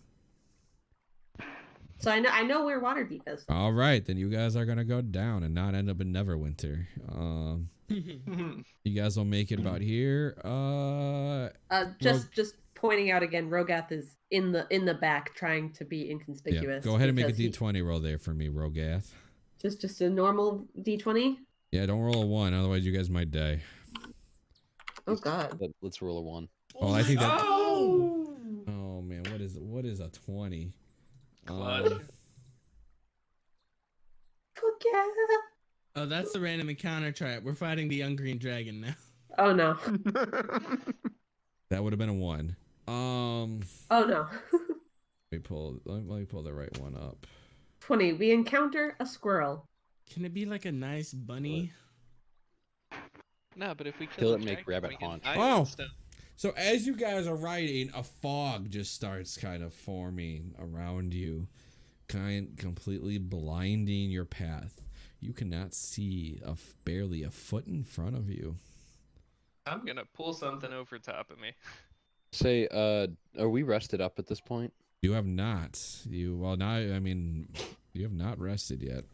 So I know where Waterdeep is. All right, then you guys are gonna go down and not end up in Neverwinter. You guys will make it about here. Just pointing out again, Rogath is in the back trying to be Yeah, inconspicuous. go ahead and make a because he- D20 roll there for me, Rogath. Just a normal D20. Yeah, don't roll a 1, otherwise you guys might die. Oh God. Let's roll a 1. Oh, I think that. Oh! Oh man, what is a 20? Clutch. Fuck yeah. Oh, that's the random encounter chart. We're fighting the Ungreen Dragon now. Oh no. That would have been a 1. Oh no. Let me pull the right one up. 20. We encounter a squirrel. Can it be like a nice bunny? No, but if we Kill kill it, a make dragon, rabbit we can haunt. hide Oh. and stuff. So as you guys are riding, a fog just starts kind of forming around you, completely blinding your path. You cannot see barely a foot in front of you. I'm gonna pull something over top of me. Say, are we rested up at this point? You have not. You have not rested yet.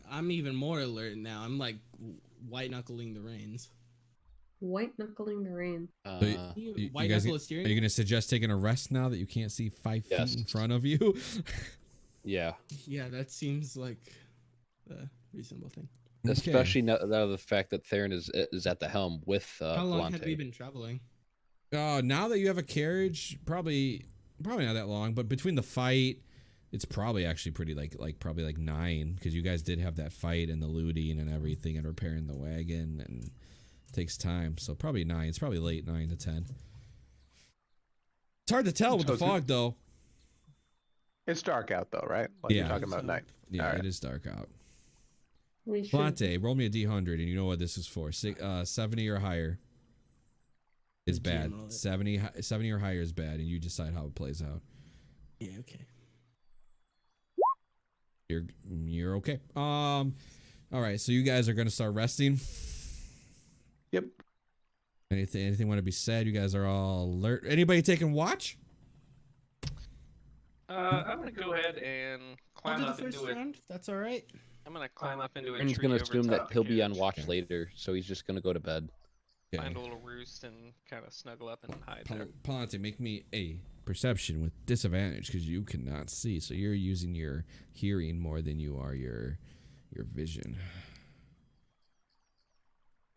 I'm even more alert now. I'm like white knuckling the reins. White knuckling the rain. So you White guys, knuckle is steering. are you going to suggest taking a rest now that you can't see 5 feet in front of you? Yeah. Yeah, that seems like a reasonable thing. Especially now the fact that Theron is at the helm with How long had Volante. we been traveling? Now that you have a carriage, probably not that long, but between the fight, it's probably actually pretty probably 9, because you guys did have that fight and the looting and everything and repairing the wagon, and it takes time. So probably 9. It's probably late 9 to 10. It's hard to tell with the fog though. It's dark out though, right? Like Yeah. you're talking about night. Yeah, Alright. it is dark out. We should. Plante, roll me a D100, and you know what this is for. 70 or higher is bad. General it. 70 or higher is bad, and you decide how it plays out. Yeah, okay. You're okay. All right, so you guys are gonna start resting. Yep. Anything want to be said? You guys are all alert. Anybody taking watch? I'm gonna go ahead and I'll climb do the up first into it. round. if That's all right. I'm gonna climb up into a Theron's tree gonna over assume top that the he'll be on carriage, watch later, so he's just gonna go to bed. Okay. find a little roost and kind of snuggle up and hide there. Plante, make me a perception with disadvantage because you cannot see. So you're using your hearing more than you are your vision.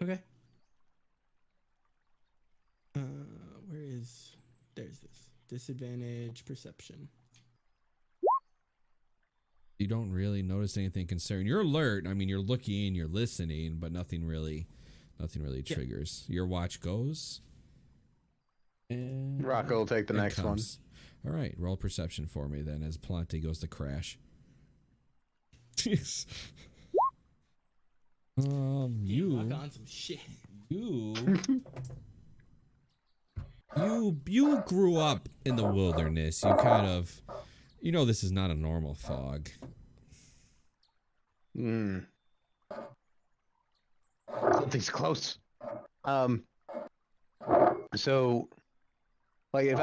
Okay. Where is? There's this disadvantage perception. You don't really notice anything concerning. You're alert. I mean, you're looking, you're listening, but nothing really triggers. Your watch goes. And Rocco will take the it next one. comes. All right, roll perception for me then as Plante goes to crash. Jeez. Rock You on some shit. you grew up in the wilderness. You kind of, this is not a normal fog. Something's close. So, like,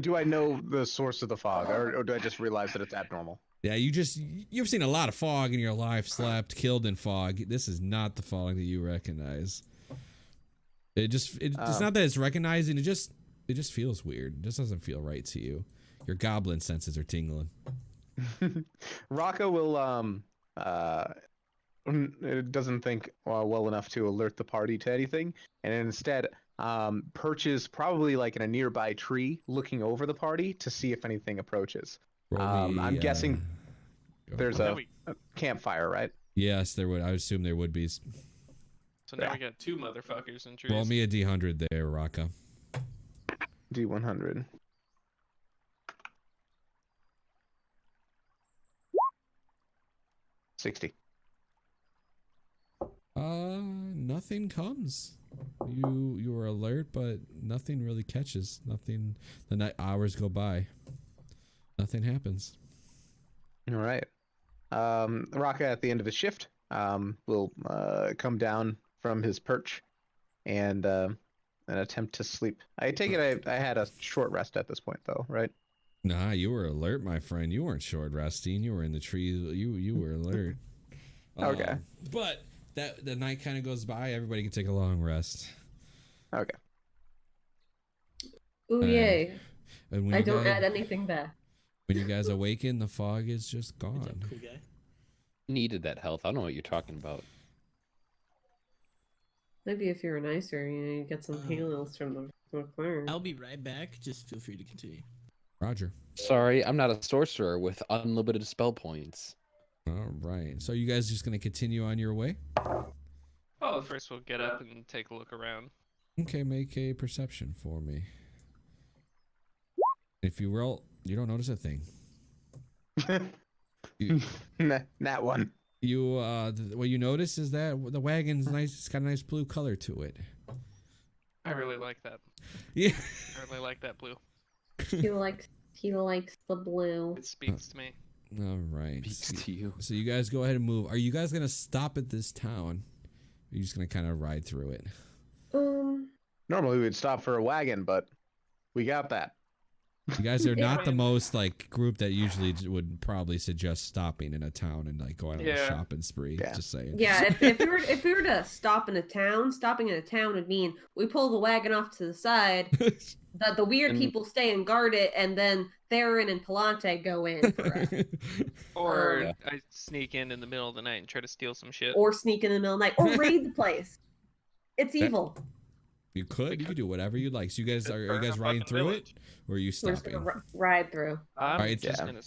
do I know the source of the fog, or do I just realize that it's abnormal? Yeah, you've seen a lot of fog in your life, slept, killed in fog. This is not the fog that you recognize. It's not that it's recognizing, it just feels weird. It just doesn't feel right to you. Your goblin senses are tingling. Rocco will it doesn't think well enough to alert the party to anything, and instead perches probably like in a nearby tree, looking over the party to see if anything approaches. I'm guessing there's a campfire, right? Yes, there would. I would assume there would be. So now we got 2 motherfuckers in trees. Roll me a D100 there, Rocco. D100. $60. Nothing comes. You are alert, but nothing really catches. Nothing. The night hours go by. Nothing happens. All right. Rocca at the end of his shift will come down from his perch and attempt to sleep. I take it I had a short rest at this point, though, right? Nah, you were alert, my friend. You weren't short resting. You were in the tree. You were alert. Okay. But the night kind of goes by. Everybody can take a long rest. Okay. Ooh, yay. And I don't add anything back. When you guys awaken, the fog is just gone. Good job, cool guy. Needed that health. I don't know what you're talking about. Maybe if you were nicer, you get some heals from the clear. I'll be right back. Just feel free to continue. Roger. Sorry, I'm not a sorcerer with unlimited spell points. All right. So you guys just gonna continue on your way? Well, first we'll get up and take a look around. Okay, make a perception for me. If you roll, you don't notice a thing. That one. What you notice is that the wagon's nice. It's got a nice blue color to it. I really like that. Yeah. I really like that blue. He likes the blue. It speaks to me. All right. Speaks to you. So you guys go ahead and move. Are you guys gonna stop at this town? Or are you just gonna kind of ride through it? Normally we would stop for a wagon, but we got that. You guys are not the most like group that usually would probably suggest stopping in a town and like going on a shopping spree. Yeah. Just saying. Yeah, if we were to stop in a town, stopping in a town would mean we pull the wagon off to the side, that the weird people stay and guard it, and then Theron and Palante go in for us. Or I sneak in the middle of the night and try to steal some shit. Or sneak in the middle of the night, or raid the place. It's evil. You could do whatever you'd like. So you guys are you guys riding through it, or are you We're just stopping? gonna ride through. I'm Alright, just yeah. gonna.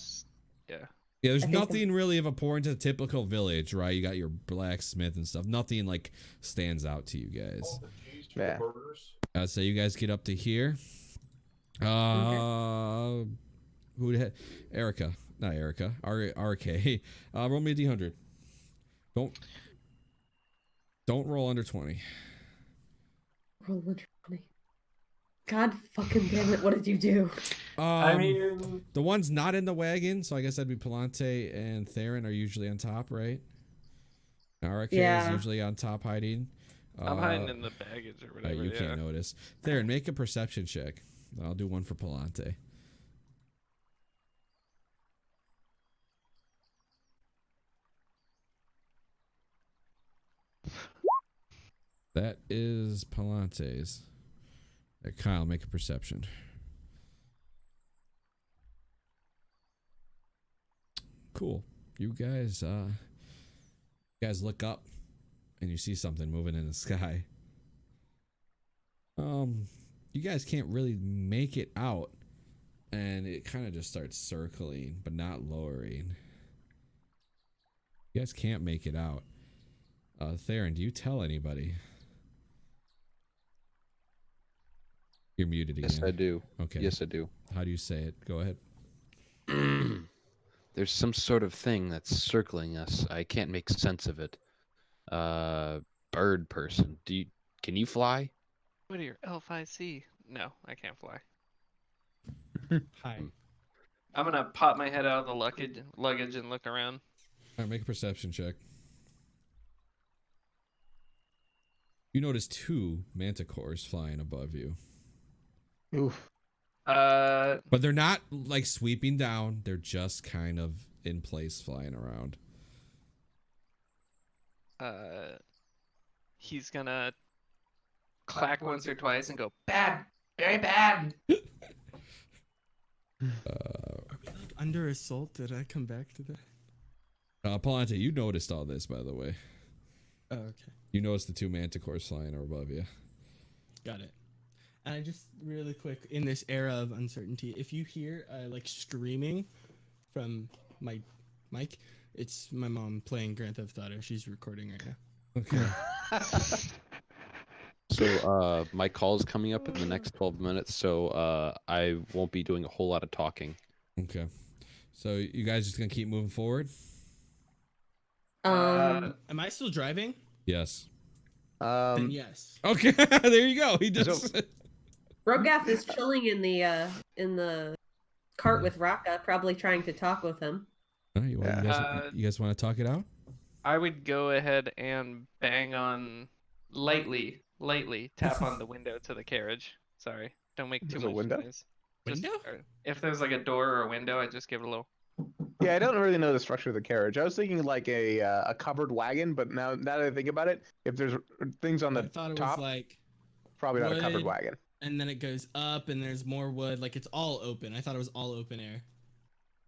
Yeah. Yeah, there's I think nothing really of importance to the typical village, right? You got your blacksmith and stuff. Nothing like stands out to you guys. Yeah. So you guys get up to here. Who the heck? Erica, not Erica. RK. Roll me a D100. Don't roll under 20. Roll under 20. God fucking damn it! What did you do? I mean, the ones not in the wagon. So I guess that'd be Palante and Theron are usually on top, right? RK is usually on top hiding. I'm hiding in the baggage or whatever. You can't notice. Theron, make a perception check. I'll do one for Palante. That is Palante's. Kyle, make a perception. Cool. You guys look up and you see something moving in the sky. You guys can't really make it out, and it kind of just starts circling but not lowering. You guys can't make it out. Theron, do you tell anybody? You're muted again. Yes, I do. Okay. Yes, I do. How do you say it? Go ahead. There's some sort of thing that's circling us. I can't make sense of it. Bird person. Can you fly? What are your L5C? No, I can't fly. Hi. I'm gonna pop my head out of the luggage and look around. All right, make a perception check. You notice 2 manticores flying above you. Oof. But they're not like sweeping down. They're just kind of in place flying around. He's gonna clack once or twice and go, bad, very bad. Are we like under assault? Did I come back to that? Palante, you noticed all this, by the way. Oh, okay. You noticed the 2 manticores flying above you. Got it. And I just really quick, in this era of uncertainty, if you hear like screaming from my mic, it's my mom playing Grand Theft Auto. She's recording right now. Okay. So my call is coming up in the next 12 minutes, so I won't be doing a whole lot of talking. Okay. So you guys just gonna keep moving forward? Am I still driving? Yes. Then yes. Okay, there you go. He just Rogath is chilling in the cart with Raka, probably trying to talk with him. All right, you guys want to talk it out? I would go ahead and bang on lightly tap on the window to the carriage. Sorry, don't make too There's a much window? noise. Window? If there's like a door or a window, I just give it a little. Yeah, I don't really know the structure of the carriage. I was thinking like a covered wagon, but now that I think about it, if there's things on I the thought it top, was like probably not a covered wood. wagon. And then it goes up and there's more wood. Like it's all open. I thought it was all open air.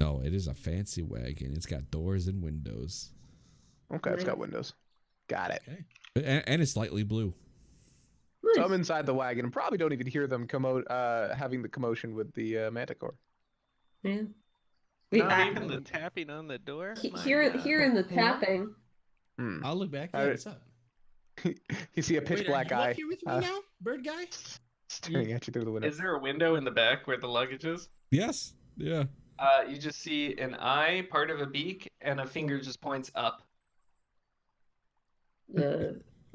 No, it is a fancy wagon. It's got doors and windows. Okay, it's got windows. Got it. Okay. And it's lightly blue. So I'm inside the wagon and probably don't even hear them having the commotion with the manticore. Yeah. Not even the tapping on the door. Hearing the tapping. I'll look back. Yeah, what's up? You see a pitch Wait, black are you eye up here with me now, bird guy? staring at you through the window. Is there a window in the back where the luggage is? Yes. Yeah. You just see an eye, part of a beak, and a finger just points up.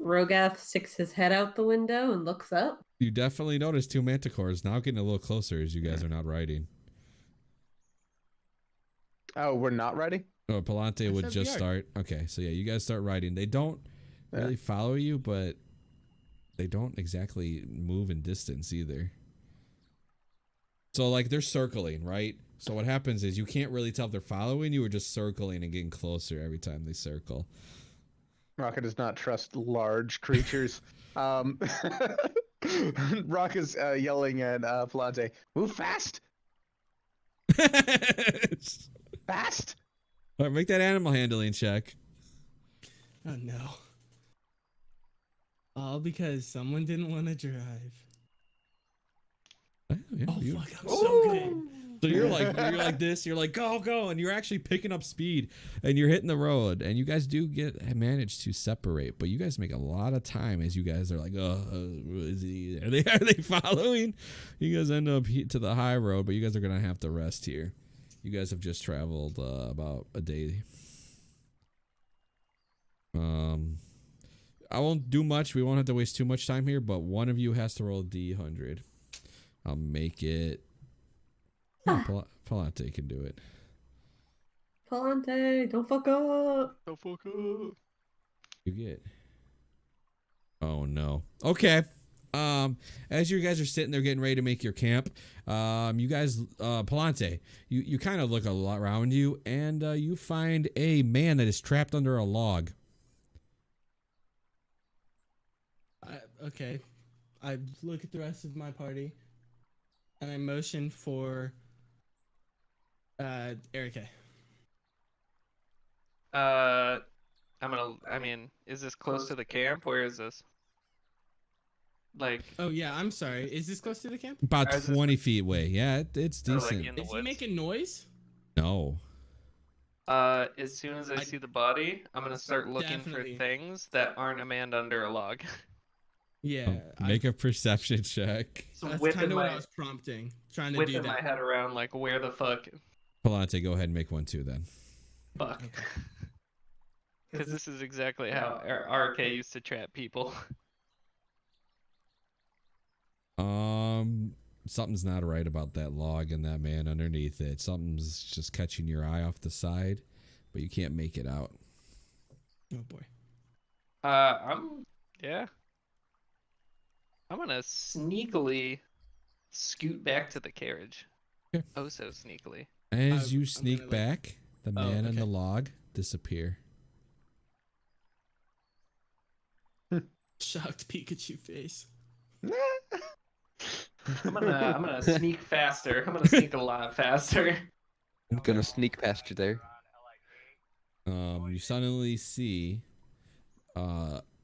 Rogath sticks his head out the window and looks up. You definitely notice 2 manticores now getting a little closer as you guys are not riding. Oh, we're not riding? Oh, Palante would just start. Okay, so yeah, you guys start riding. They don't really follow you, but they don't exactly move in distance either. So like they're circling, right? So what happens is you can't really tell if they're following you or just circling and getting closer every time they circle. Raka does not trust large creatures. Raka's yelling at Palante, move fast! Fast! All right, make that animal handling check. Oh no. All because someone didn't want to drive. Yeah, Fuck, I'm so good. So you're like this, you're like go, and you're actually picking up speed, and you're hitting the road, and you guys do manage to separate, but you guys make a lot of time as you guys are like, is he? Are they following? You guys end up to the high road, but you guys are gonna have to rest here. You guys have just traveled about a day. I won't do much. We won't have to waste too much time here, but one of you has to roll a D100. I'll make it. Palante can do it. Palante, don't fuck up. Don't fuck up. You get. Oh no. Okay. As you guys are sitting there getting ready to make your camp, you guys, Palante, you kind of look a lot around you, and you find a man that is trapped under a log. Okay. I look at the rest of my party, and I motion for Erica. Is this close to the camp? Where is this? Like. Oh yeah, I'm sorry. Is this close to the camp? About 20 feet away. Yeah, it's decent. Like Is he making noise? No. As soon as I see the body, I'm gonna start looking for things that aren't a man under a log. Yeah. Make a perception check. So that's kind of what I was prompting. Trying to do that. Whipping my head around, like, where the fuck? Palante, go ahead and make one too then. Fuck. Because this is exactly how RK used to trap people. Something's not right about that log and that man underneath it. Something's just catching your eye off the side, but you can't make it out. Oh boy. I'm gonna sneakily scoot back to the carriage. Okay. Oh, so sneakily. As you I'm sneak gonna, back, the man and okay. the log disappear. Shocked Pikachu face. I'm gonna sneak faster. I'm gonna sneak a lot faster. I'm gonna sneak past you there. You suddenly see,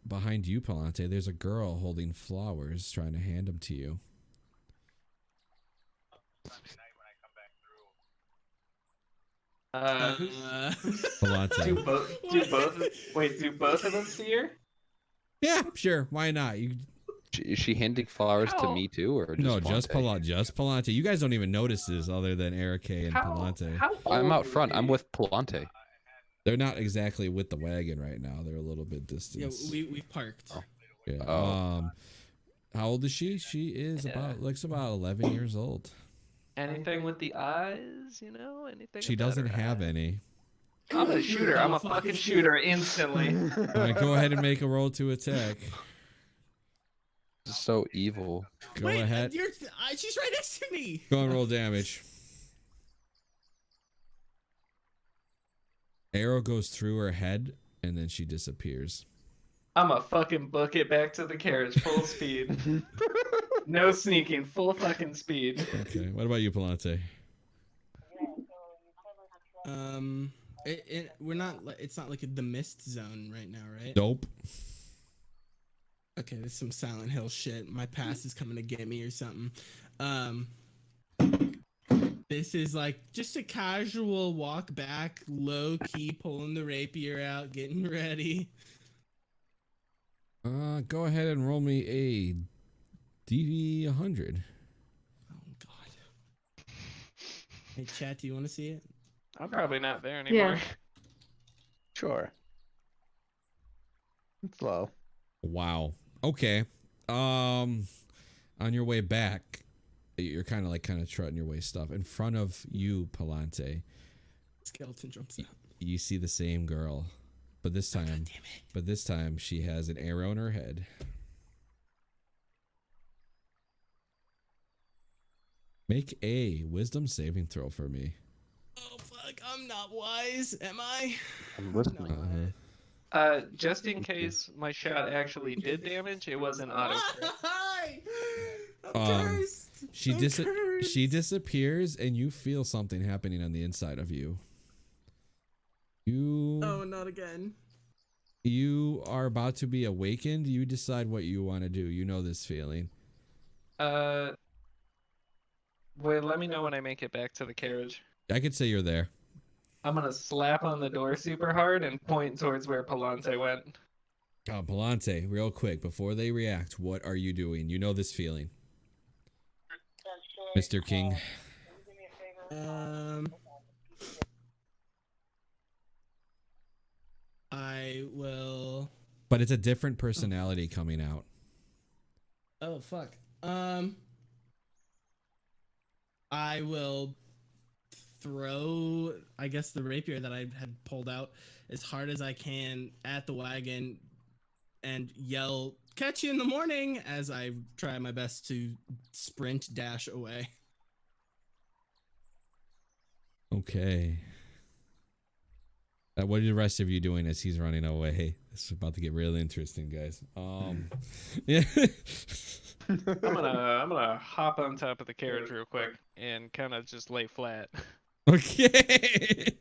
behind you, Palante, there's a girl holding flowers, trying to hand them to you. Palante. Do both of them see her? Yeah, sure. Why not? You Is she handing flowers to me too, or just no, just Palante? Palante. You guys don't even notice this, other than Eric and Palante. I'm out front. I'm with Palante. They're not exactly with the wagon right now. They're a little bit distant. Yeah, we've parked. Oh. Yeah. Oh. How old is she? She is about 11 years old. Anything with the eyes, you know? Anything? She about doesn't her have eyes? any. I'm a shooter. I'm a fucking shooter instantly. All right, go ahead and make a roll to attack. This is so evil. Go ahead. She's right next to me. Go and roll damage. Arrow goes through her head, and then she disappears. I'm a fucking book it back to the carriage, full speed. No sneaking, full fucking speed. Okay. What about you, Palante? We're not. It's not like the mist zone right now, right? Nope. Okay, there's some Silent Hill shit. My past is coming to get me or something. This is like just a casual walk back, low key, pulling the rapier out, getting ready. Go ahead and roll me a DV100. Oh God. Hey, chat, do you want to see it? I'm probably not there anymore. Yeah. Sure. It's low. Wow. Okay. On your way back, you're kind of trotting your way stuff. In front of you, Palante, Skeleton jumps out. you see the same girl, but this time, she has an arrow in her head. Make a wisdom saving throw for me. Oh fuck! I'm not wise, am I? I'm listening. Just in case my shot actually did damage, it was an auto crit. I'm cursed. She disappears, and you feel something happening on the inside of you. Oh, not again. You are about to be awakened. You decide what you want to do. You know this feeling. Wait, let me know when I make it back to the carriage. I could say you're there. I'm gonna slap on the door super hard and point towards where Palante went. Palante, real quick, before they react, what are you doing? You know this feeling. Mr. King. I will. But it's a different personality coming out. Oh fuck. I will throw, I guess, the rapier that I had pulled out as hard as I can at the wagon and yell, "Catch you in the morning," as I try my best to sprint dash away. Okay. What are the rest of you doing as he's running away? This is about to get real interesting, guys. Yeah. I'm gonna hop on top of the carriage real quick and kind of just lay flat. Okay.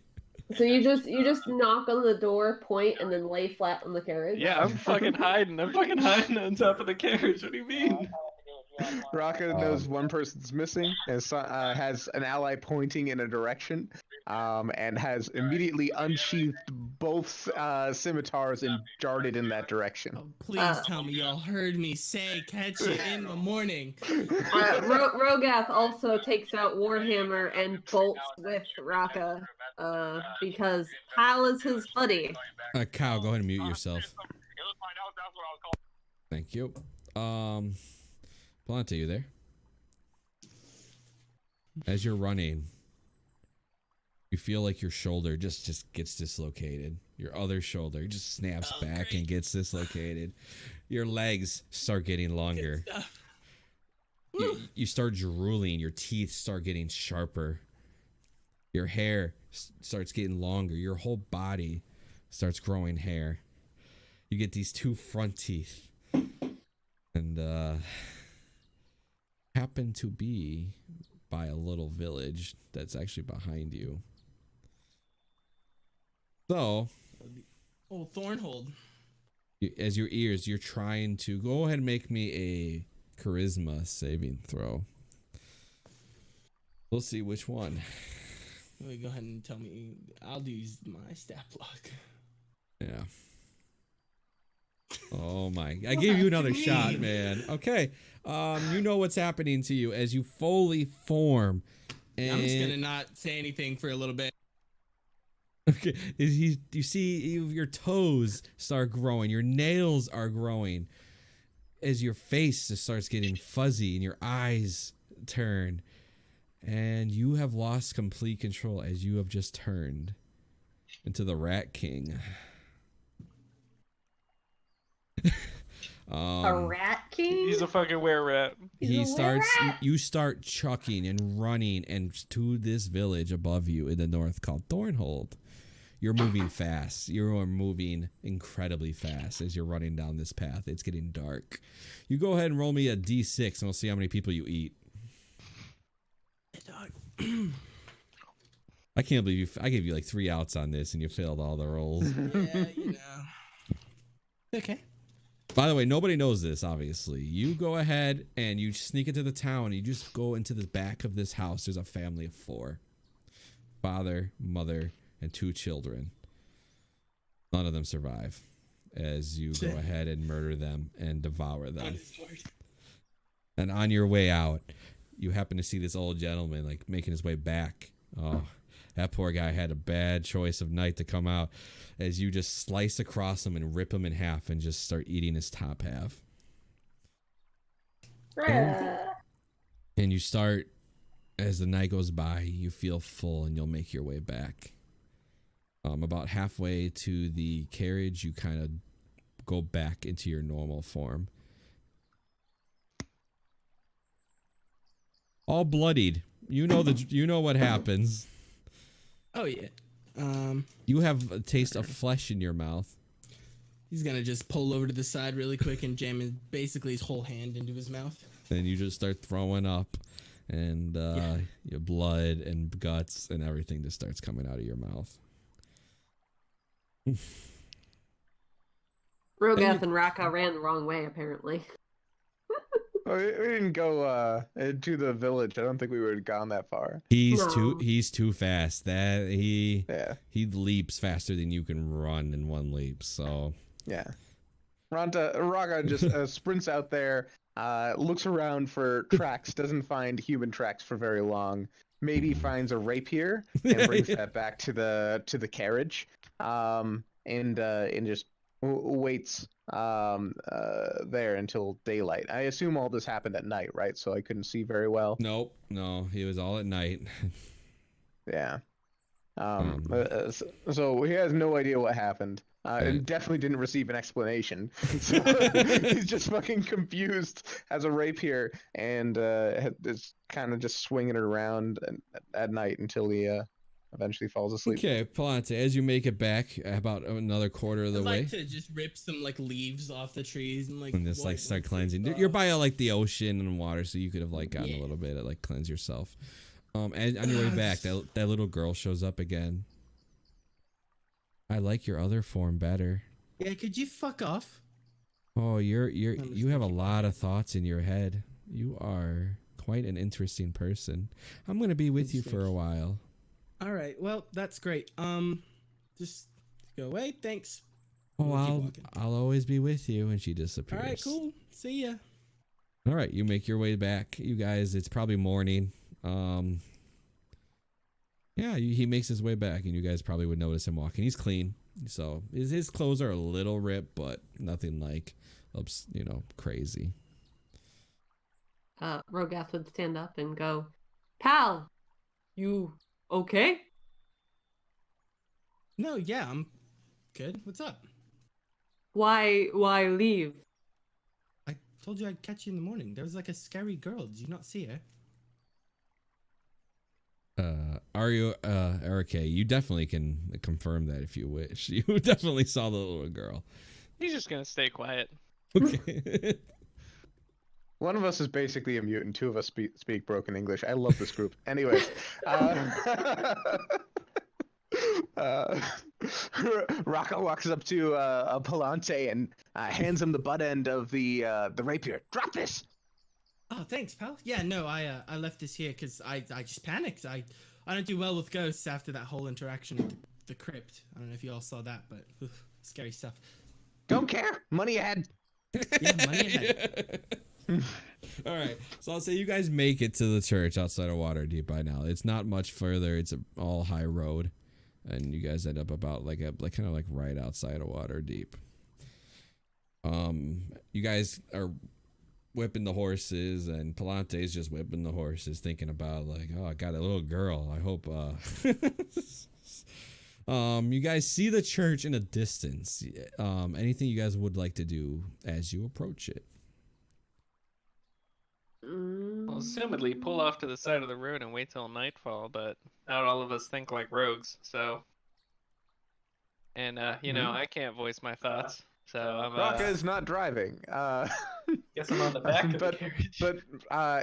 So you just knock on the door, point, and then lay flat on the carriage? Yeah, I'm fucking hiding. I'm fucking hiding on top of the carriage. What do you mean? Raka knows one person's missing, and has an ally pointing in a direction, and has immediately unsheathed both scimitars and darted in that direction. Oh, please tell me y'all heard me say "catch you in the morning." Rogath also takes out Warhammer and bolts with Raka, because Hal is his buddy. Kyle, go ahead and mute yourself. Thank you. Palante, you there? As you're running, you feel like your shoulder just gets dislocated. Your other shoulder just snaps back and gets dislocated. Your legs start getting longer. You start drooling. Your teeth start getting sharper. Your hair starts getting longer. Your whole body starts growing hair. You get these 2 front teeth. And happen to be by a little village that's actually behind you. So, old Thornhold. As your ears, you're trying to go ahead and make me a charisma saving throw. We'll see which one. Wait, go ahead and tell me. I'll use my stat block. Yeah. Oh my! I gave you another shot, man. Okay. You know what's happening to you as you fully form. And I'm just gonna not say anything for a little bit. Okay. You see your toes start growing. Your nails are growing. As your face just starts getting fuzzy and your eyes turn. And you have lost complete control as you have just turned into the Rat King. A rat king? He's a fucking were-rat. You start chucking and running and to this village above you in the north called Thornhold. You're moving fast. You are moving incredibly fast as you're running down this path. It's getting dark. You go ahead and roll me a d6 and we'll see how many people you eat. I can't believe I gave you like 3 outs on this and you failed all the rolls. Yeah, you know. Okay. By the way, nobody knows this, obviously. You go ahead and you sneak into the town. You just go into the back of this house. There's a family of 4. Father, mother, and 2 children. None of them survive as you go ahead and murder them and devour them. And on your way out, you happen to see this old gentleman like making his way back. Oh, that poor guy had a bad choice of night to come out as you just slice across him and rip him in half and just start eating his top half. And you start, as the night goes by, you feel full and you'll make your way back. About halfway to the carriage, you kind of go back into your normal form. All bloodied. You know what happens. Oh yeah. You have a taste of flesh in your mouth. He's gonna just pull over to the side really quick and jam basically his whole hand into his mouth. Then you just start throwing up, and your blood and guts and everything just starts coming out of your mouth. Rogath and Raka ran the wrong way, apparently. We didn't go to the village. I don't think we would have gone that far. He's too fast. He leaps faster than you can run in one leap. So yeah, Raka just sprints out there, looks around for tracks, doesn't find human tracks for very long. Maybe finds a rapier and brings that back to the carriage, and just waits there until daylight. I assume all this happened at night, right? So I couldn't see very well. Nope, no, it was all at night. Yeah. So he has no idea what happened. And definitely didn't receive an explanation. So he's just fucking confused, has a rapier, and is kind of just swinging it around at night until he eventually falls asleep. Okay, Palante, as you make it back about another quarter of the way. I'd like to just rip some like leaves off the trees and just like start cleansing. You're by like the ocean and water, so you could have like gotten a little bit of like cleanse yourself. And on your way back, that little girl shows up again. I like your other form better. Yeah, could you fuck off? Oh, you have a lot of thoughts in your head. You are quite an interesting person. I'm gonna be with you for a while. All right. Well, that's great. Just go away. Thanks. Oh, I'll always be with you. And she disappears. All right, cool. See ya. All right, you make your way back. You guys, it's probably morning. Yeah, he makes his way back, and you guys probably would notice him walking. He's clean, so his clothes are a little ripped, but nothing like, crazy. Rogath would stand up and go, "Pal, you okay?" No, yeah, I'm good. What's up? Why leave? I told you I'd catch you in the morning. There was like a scary girl. Did you not see her? Are you Eric? You definitely can confirm that if you wish. You definitely saw the little girl. He's just gonna stay quiet. Okay. One of us is basically a mutant. Two of us speak broken English. I love this group. Anyways, Rocco walks up to Palante and hands him the butt end of the rapier. Drop this. Oh, thanks, pal. Yeah, no, I left this here because I just panicked. I don't do well with ghosts after that whole interaction with the crypt. I don't know if you all saw that, but scary stuff. Don't care. Money ahead. Yeah, money ahead. All right, so I'll say you guys make it to the church outside of Waterdeep by now. It's not much further. It's all high road, and you guys end up about like kind of like right outside of Waterdeep. You guys are whipping the horses, and Palante's just whipping the horses, thinking about like, oh, I got a little girl. I hope. You guys see the church in a distance. Anything you guys would like to do as you approach it? Well, assumedly, pull off to the side of the road and wait till nightfall, but not all of us think like rogues, so. And, you know, I can't voice my thoughts, so I'm, Rocca is not driving. Guess I'm on the back of the carriage. But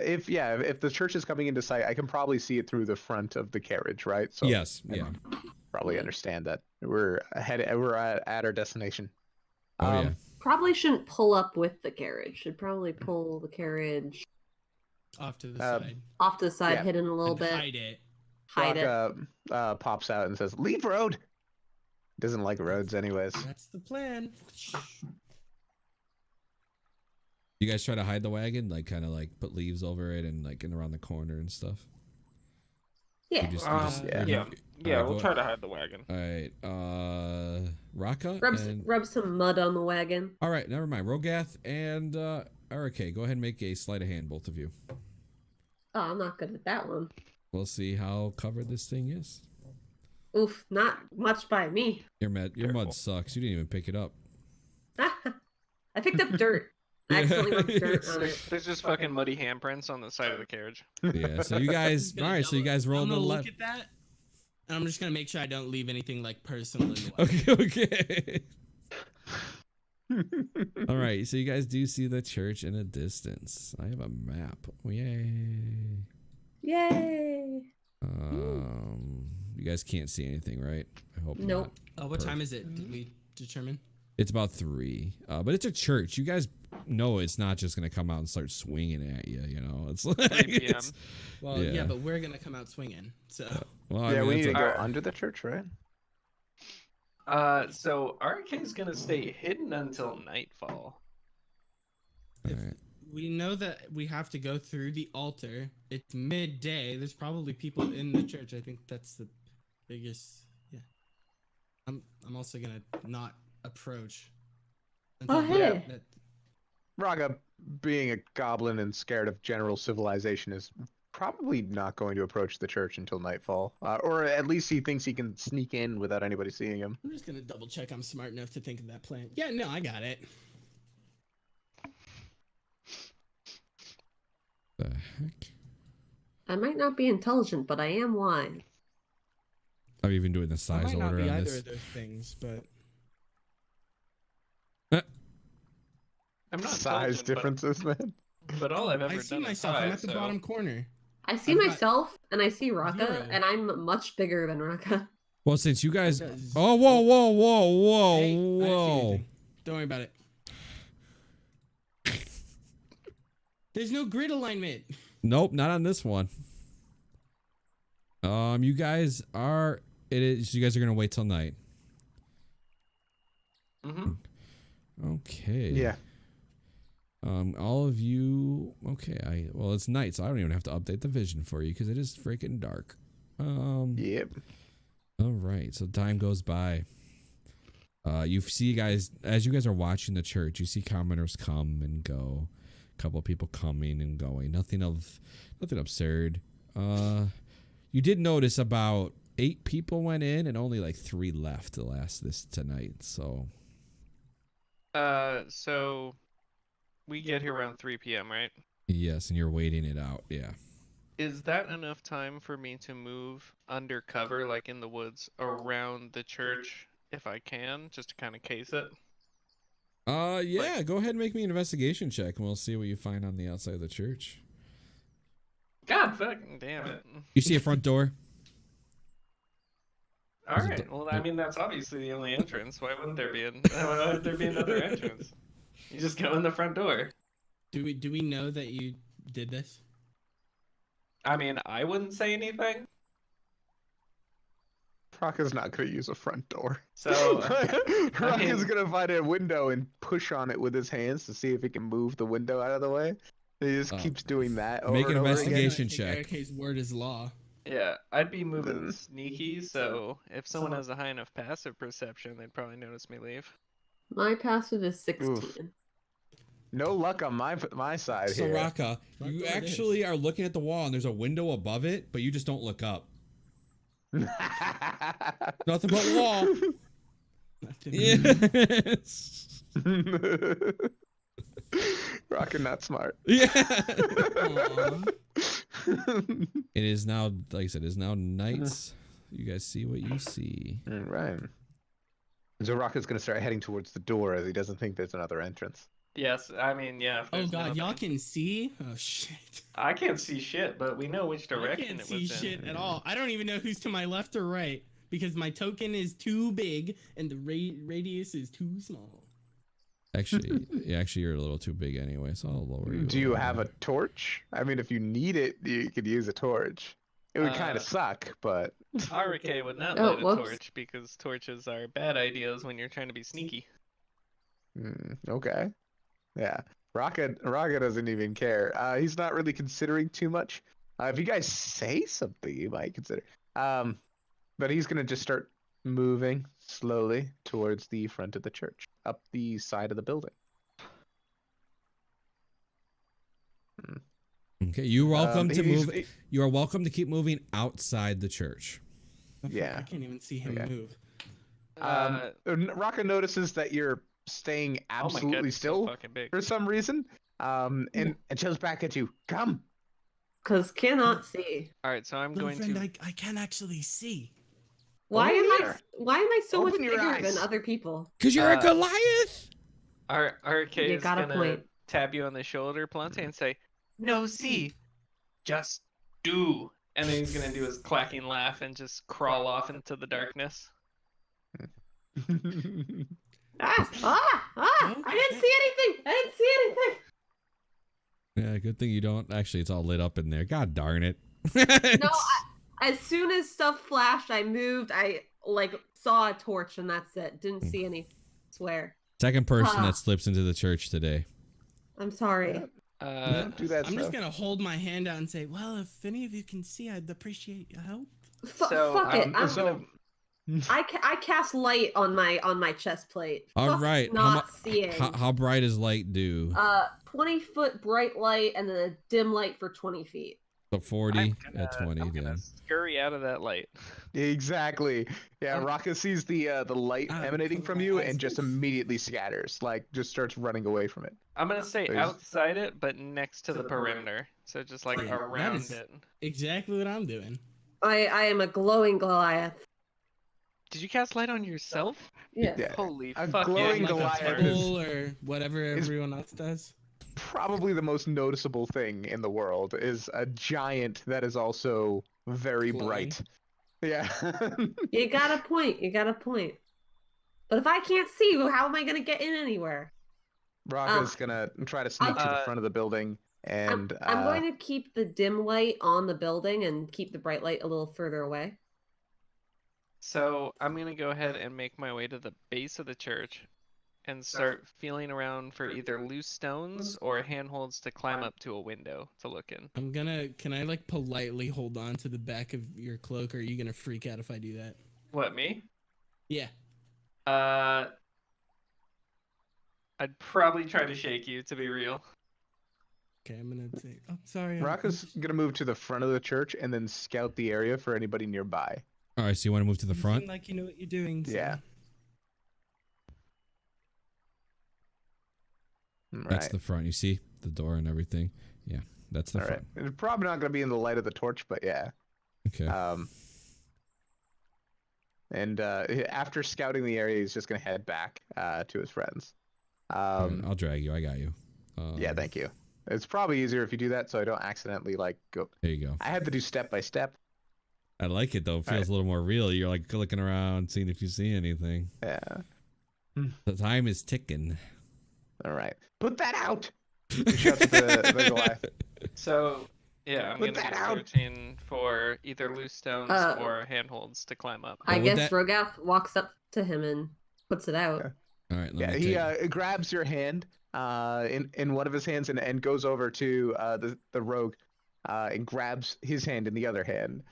if the church is coming into sight, I can probably see it through the front of the carriage, right? So Yes, I yeah. probably understand that we're at our destination. Oh, yeah. Probably shouldn't pull up with the carriage. Should probably pull the carriage Off to the side. off to the side, Yeah. hidden a little And bit. hide it. Hide it. Rocca pops out and says, "Leave road." Doesn't like roads, anyways. That's the plan. You guys try to hide the wagon, like kind of like put leaves over it and like in around the corner and stuff. Yeah. Yeah, we'll try to hide the wagon. All right, Rocca. Rub some mud on the wagon. All right, never mind. Rogath and Arake, go ahead and make a sleight of hand, both of you. Oh, I'm not good at that one. We'll see how covered this thing is. Oof, not much by me. Your mud sucks. You didn't even pick it up. I picked up dirt. I accidentally rubbed dirt on it. There's just fucking muddy handprints on the side of the carriage. Yeah. So you guys, all right. So you guys roll I'm the gonna left. look at that, and I'm just gonna make sure I don't leave anything like personal in the way. Okay. All right. So you guys do see the church in a distance. I have a map. Yay. Yay. You guys can't see anything, right? I hope Nope. not. What time is it? Did we determine? It's about 3. But it's a church. You guys know it's not just gonna come out and start swinging at you. You know, it's like 3 p.m. it's, Well, yeah, but we're gonna come out swinging. So well, I Yeah, mean, we it's need to like- go under the church, right? So RK's gonna stay hidden until nightfall. all right. we know that we have to go through the altar. It's midday. There's probably people in the church. I think that's the biggest. Yeah. I'm also gonna not approach. Oh, hey. Raga, being a goblin and scared of general civilization, is probably not going to approach the church until nightfall. Or at least he thinks he can sneak in without anybody seeing him. I'm just gonna double check I'm smart enough to think of that plan. Yeah, no, I got it. The heck? I might not be intelligent, but I am wise. Are you even doing the I size might not order be on either this? of those things, but I'm not Size intelligent, but- differences, man. But all I've ever I done see is myself. high, I'm at the so- bottom corner. I see I've got myself and I see Raka, 0. and I'm much bigger than Raka. Well, since you guys, Because- oh, whoa, Hey, I didn't see whoa. anything. Don't worry about it. There's no grid alignment. Nope, not on this one. You guys are. It is. You guys are gonna wait till night. Mm-hmm. Okay. Yeah. All of you. Okay. Well, it's night, so I don't even have to update the vision for you because it is freaking dark. Yep. All right. So time goes by. You see, guys, as you guys are watching the church, you see commoners come and go, couple of people coming and going. Nothing absurd. You did notice about 8 people went in and only like 3 left to last this tonight. So we get here around 3 p.m., right? yes, and you're waiting it out. Yeah. Is that enough time for me to move undercover, like in the woods, around the church if I can, just to kind of case it? Yeah, go ahead and make me an investigation check and we'll see what you find on the outside of the church. God fucking damn it. You see a front door? Alright, well, I mean, that's obviously the only entrance. Why wouldn't there be another entrance? You just go in the front door. Do we know that you did this? I mean, I wouldn't say anything. Rocka's not going to use a front door. So, Rocka's going to find a window and push on it with his hands to see if he can move the window out of the way. He just keeps doing that over Make an and over investigation again. check. Eric's word is law. Yeah, I'd be moving sneaky, so if someone has a high enough passive perception, they'd probably notice me leave. My passive is 16. Oof. No luck on my side So here. Raka, you actually are looking at the wall and there's a window above it, but you just don't look up. Nothing but wall. Yes. Rocka not smart. Yeah. It is now, like I said, it is now nights. You guys see what you see. All right. So Rocka's going to start heading towards the door as he doesn't think there's another entrance. Yes, I mean, yeah. Oh god, y'all can see? Oh shit. I can't see shit, but we know which direction I can't it see was in. shit at all. I don't even know who's to my left or right because my token is too big and the radius is too small. Actually, you're a little too big anyway, so I'll lower you. Do you have a torch? I mean, if you need it, you could use a torch. It would kind of suck, but... RK would not light a torch because torches are bad ideas when you're trying to be sneaky. Okay. Yeah. Rocka doesn't even care. He's not really considering too much. If you guys say something, you might consider. But he's going to just start moving slowly towards the front of the church, up the side of the building. Okay, you're welcome to move. You are welcome to keep moving outside the church. Yeah. I can't even see him move. Rocka notices that you're staying absolutely still for some reason, and chills back at you. Come. Because cannot see. All right, so I'm going friend, to. I can actually see. Why am I so much bigger than other people? Because you're a Goliath. RK is gonna tap you on the shoulder, Palante, and say, "No, see, just do." And then he's gonna do his clacking laugh and just crawl off into the darkness. I didn't see anything. Yeah, good thing you don't. Actually, it's all lit up in there. God darn it. No, as soon as stuff flashed, I moved. I saw a torch and that's it. Didn't see any. Swear. Second person that slips into the church today. I'm sorry. Do that. I'm just gonna hold my hand out and say, "Well, if any of you can see, I'd appreciate your help." Fuck it. I cast light on my chest plate. All right. Not seeing. How bright is light do? 20-foot bright light and then a dim light for 20 feet. So 40 at 20. I'm gonna scurry out of that light. Exactly. Yeah, Rocka sees the light emanating from you and just immediately scatters. Just starts running away from it. I'm gonna say outside it, but next to the perimeter. So just around it. Exactly what I'm doing. I am a glowing Goliath. Did you cast light on yourself? Yeah. Holy a fuck! Glowing Like Goliath or whatever everyone else does. Probably the most noticeable thing in the world is a giant that is also very bright. Yeah. You got a point. But if I can't see you, how am I gonna get in anywhere? Rocka's gonna try to sneak to the front of the building, and I'm going to keep the dim light on the building and keep the bright light a little further away. So I'm gonna go ahead and make my way to the base of the church and start feeling around for either loose stones or handholds to climb up to a window to look in. Can I politely hold on to the back of your cloak, or are you gonna freak out if I do that? What, me? Yeah. I'd probably try to shake you, to be real. Okay, I'm gonna take. Oh, sorry. Rocco's gonna move to the front of the church and then scout the area for anybody nearby. All right, so you want to move to the You front? seem like you know what you're doing. So. Yeah. That's the front. You see the door and everything. Yeah, that's the front. Right. It's probably not gonna be in the light of the torch, but yeah. Okay. And after scouting the area, he's just gonna head back to his friends. I'll drag you. I got you. Yeah, thank you. It's probably easier if you do that, so I don't accidentally like go. There you go. I had to do step by step. I like it though. It feels a little more real. You're like looking around, seeing if you see anything. Yeah. The time is ticking. All right. Put that out. He shouts at the Goliath. So, yeah, I'm Put gonna that be out. searching for either loose stones or handholds to climb up. I What would guess that- Rogath walks up to him and puts it out. All right. Yeah, Let me he take. grabs your hand in one of his hands and goes over to the rogue and grabs his hand in the other hand.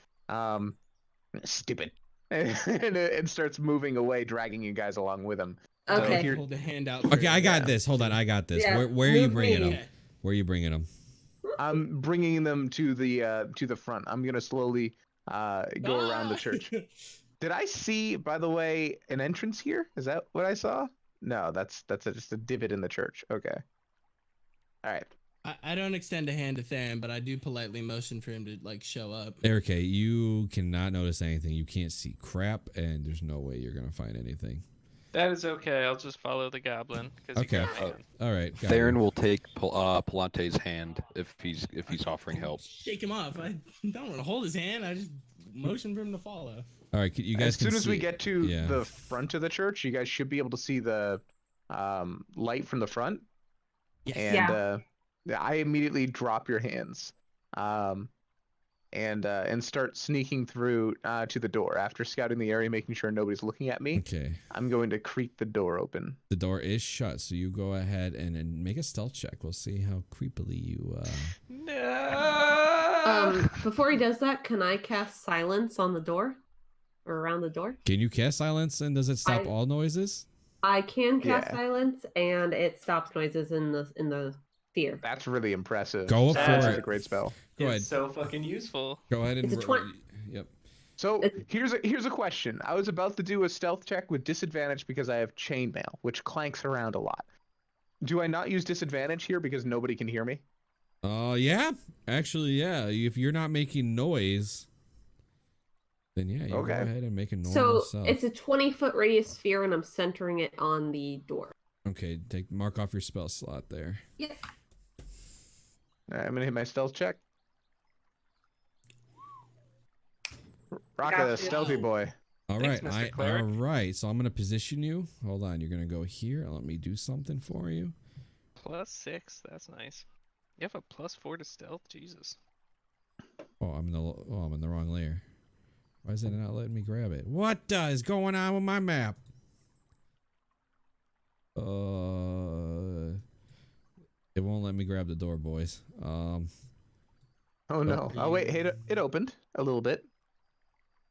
Stupid. and starts moving away, dragging you guys along with him. So Okay. here- Hold a hand out. Okay, I got Yeah. this. Hold on, I got this. Yeah, Where are you move bringing me. them? Where are you bringing them? I'm bringing them to the front. I'm gonna slowly go around the church. Did I see, by the way, an entrance here? Is that what I saw? No, that's just a divot in the church. Okay. All right. I don't extend a hand to Theron, but I do politely motion for him to like show up. Eric, you cannot notice anything. You can't see crap, and there's no way you're gonna find anything. That is okay. I'll just follow the goblin. Okay. All right. got Theron you. will take Palante's hand if he's offering help. Shake him off. I don't want to hold his hand. I just motion for him to follow. All right. You guys As soon can as we see- get to yeah. the front of the church, you guys should be able to see the light from the front. Yes. And I immediately drop your hands, and start sneaking through to the door. After scouting the area, making sure nobody's looking at me, Okay. I'm going to creak the door open. The door is shut, so you go ahead and make a stealth check. We'll see how creepily you. No. Before he does that, can I cast silence on the door? Or around the door? Can you cast silence, and does it stop all noises? I can cast Yeah. silence, and it stops noises in the sphere. That's really impressive. Go That for is it. a great spell. Go ahead. It's so fucking useful. Go ahead and. It's a 20. Yep. So here's a question. I was about to do a stealth check with disadvantage because I have chainmail, which clanks around a lot. Do I not use disadvantage here because nobody can hear me? Yeah. Actually, yeah. If you're not making noise, then yeah, you Okay. go ahead and make a normal So self. it's a 20-foot radius sphere, and I'm centering it on the door. Okay, mark off your spell slot there. Yep. All right, I'm gonna hit my stealth check. Rock a Gotcha. stealthy boy. All Thanks, right, Mr. Cleric. all right. So I'm gonna position you. Hold on, you're gonna go here. Let me do something for you. +6. That's nice. You have a +4 to stealth. Jesus. Oh, I'm in the wrong layer. Why is it not letting me grab it? What is going on with my map? It won't let me grab the door, boys. Oh no! Oh wait, hey, it opened a little bit.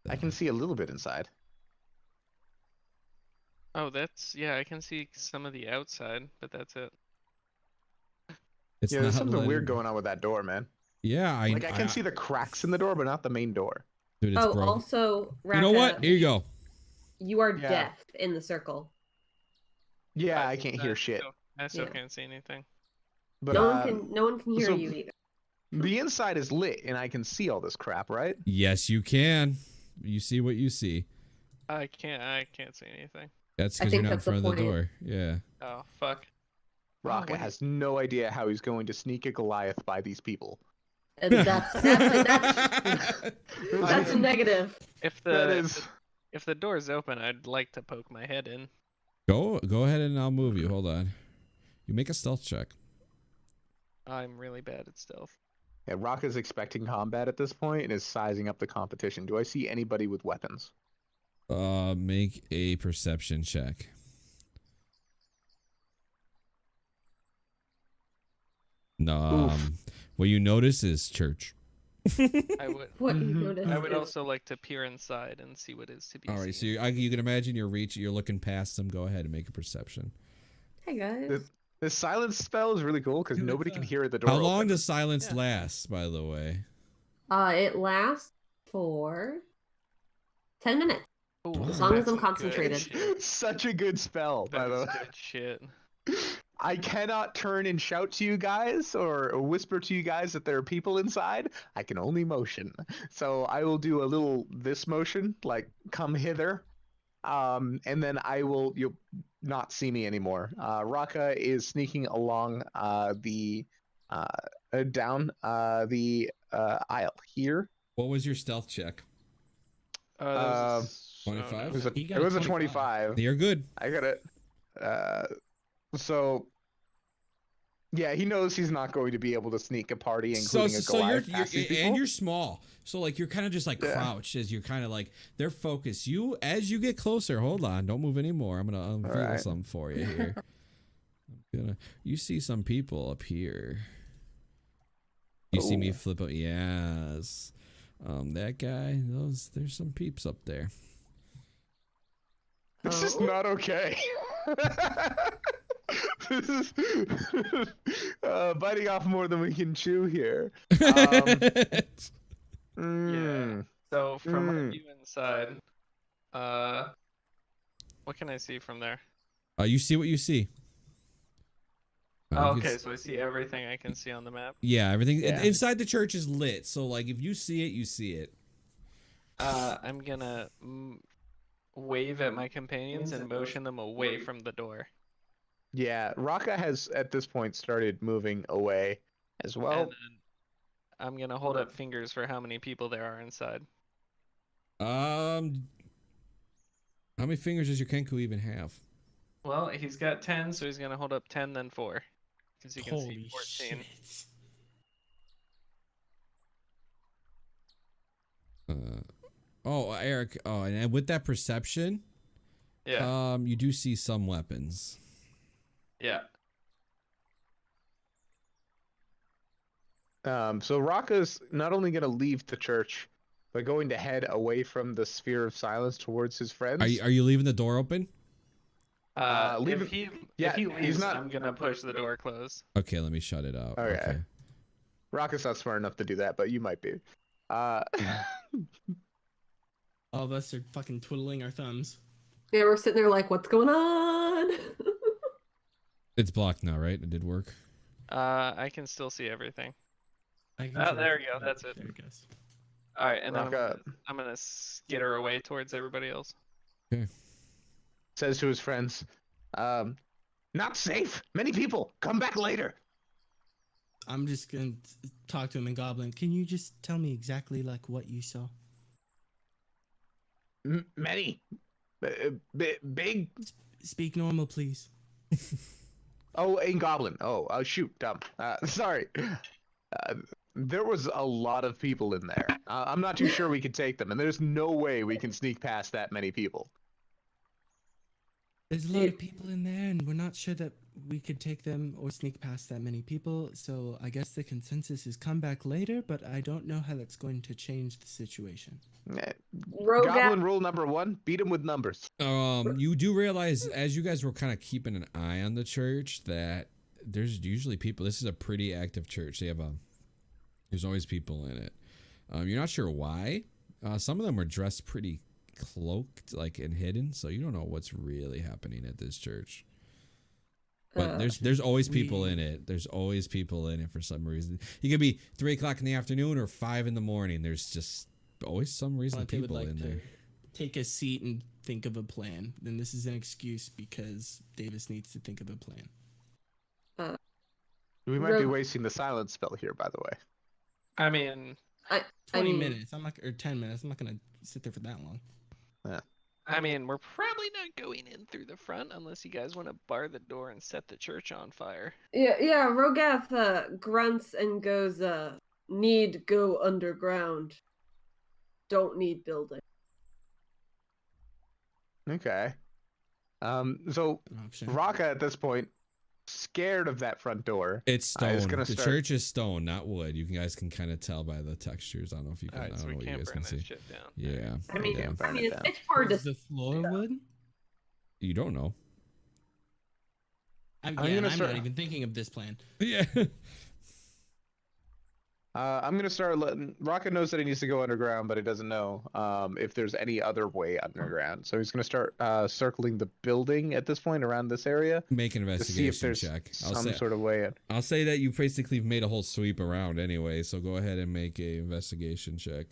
I can see a little bit inside. Oh, yeah. I can see some of the outside, but that's it. It's Yeah, there's not something letting- weird going on with that door, man. Yeah, I can see the cracks in the door, but not the main door. Dude, it's broken. Also, You know what? Raka, Here you go. you are Yeah. deaf in the circle. Yeah, I can't hear shit. I still Yeah. can't see anything. But No one can hear so- you either. the inside is lit, and I can see all this crap, right? Yes, you can. You see what you see. I can't see anything. That's I because you're think not in that's the front of the point. door. Yeah. Oh, fuck. Rocket wait. has no idea how he's going to sneak a Goliath by these people. And that's a negative. If That is. the door's open, I'd like to poke my head in. Go ahead and I'll move you. Hold on. You make a stealth check. I'm really bad at stealth. Yeah, Rock is expecting combat at this point and is sizing up the competition. Do I see anybody with weapons? Make a perception check. No. What you notice is church. I would. What you Mhm. notice I would is- also like to peer inside and see what is to be All right, so seen. you can imagine you're looking past them. Go ahead and make a perception. Hey guys. This silence spell is really cool because Who nobody is can that? hear the door. How long open. does silence Yeah. last, by the way? It lasts for 10 minutes. Ooh, As long as that's I'm some good concentrated. shit. Such a good spell, by That the is way. good shit. I cannot turn and shout to you guys or whisper to you guys that there are people inside. I can only motion. So I will do a little this motion, like come hither. And then you'll not see me anymore. Raka is sneaking along down the aisle here. What was your stealth check? That was 25? It was a 25. You're good. I got it. So yeah, he knows he's not going to be able to sneak a party, including a Goliath. You're small, so like you're kind of just like crouched as you're kind of like they're focused. You as you get closer, hold on, don't move anymore. I'm gonna unveil something for you here. You see some people up here. You see me flip up. Yes, that guy. There's some peeps up there. This is not okay. This is biting off more than we can chew here. Yeah. So from my view inside, what can I see from there? You see what you see. Oh, okay, so I see everything I can see on the map. Yeah, everything Yeah. inside the church is lit. So like if you see it, you see it. I'm gonna wave at my companions and motion them away from the door. Yeah, Raka has at this point started moving away as well. And then I'm gonna hold up fingers for how many people there are inside. How many fingers does your Kenku even have? Well, he's got 10, so he's gonna hold up 10, then 4. Because he can see Holy 14. shit. Eric. Oh, and with that perception, Yeah. you do see some weapons. Yeah. So Raka's not only going to leave the church, but going to head away from the sphere of silence towards his friends. Are you leaving the door open? Leave if he he's leaves, not- I'm gonna push the door closed. Okay, let me shut it out. Okay. Raka's not smart enough to do that, but you might be. All of us are fucking twiddling our thumbs. Yeah, we're sitting there like, what's going on? It's blocked now, right? It did work. I can still see everything. I can Oh, see there it. we go, that's it. There it goes. All right, and then Raka I'm gonna skitter away towards everybody else. says to his friends, not safe. Many people. Come back later. I'm just gonna talk to him in Goblin. Can you just tell me exactly like what you saw? Many. Big. Speak normal, please. Oh, in Goblin. Oh, shoot. Dumb. Sorry. There was a lot of people in there. I'm not too sure we could take them, and there's no way we can sneak past that many people. There's a lot of people in there, and we're not sure that we could take them or sneak past that many people. So I guess the consensus is come back later, but I don't know how that's going to change the situation. Goblin rule number 1: beat him with numbers. You do realize as you guys were kind of keeping an eye on the church that there's usually people. This is a pretty active church. They have there's always people in it. You're not sure why. Some of them are dressed pretty cloaked, like, and hidden, so you don't know what's really happening at this church. But there's always people in it. There's always people in it for some reason. You could be 3 o'clock in the afternoon or 5 in the morning. There's just always some reason They would people like in to there. take a seat and think of a plan. Then this is an excuse because Davis needs to think of a plan. We might be wasting the silence spell here, by the way. I mean, 20 minutes. I'm not, or 10 minutes. I'm not gonna sit there for that long. I mean, we're probably not going in through the front unless you guys want to bar the door and set the church on fire. Yeah, Rogath grunts and goes, need go underground. Don't need building. Okay. So Raka at this point, scared of that front door. It's stone. The church is stone, not wood. You guys can kind of tell by the textures. I don't know if you can. All right, so we can't burn this shit down. Yeah. I mean, yeah. it's hard to. Is the floor wood? You don't know. I'm gonna not even thinking of this plan. Yeah. I'm gonna start letting Rocket knows that he needs to go underground, but he doesn't know if there's any other way underground. So he's gonna start circling the building at this point around this area. Make an to see if investigation there's check. some sort of way in. I'll say that you basically made a whole sweep around anyway, so go ahead and make a investigation check.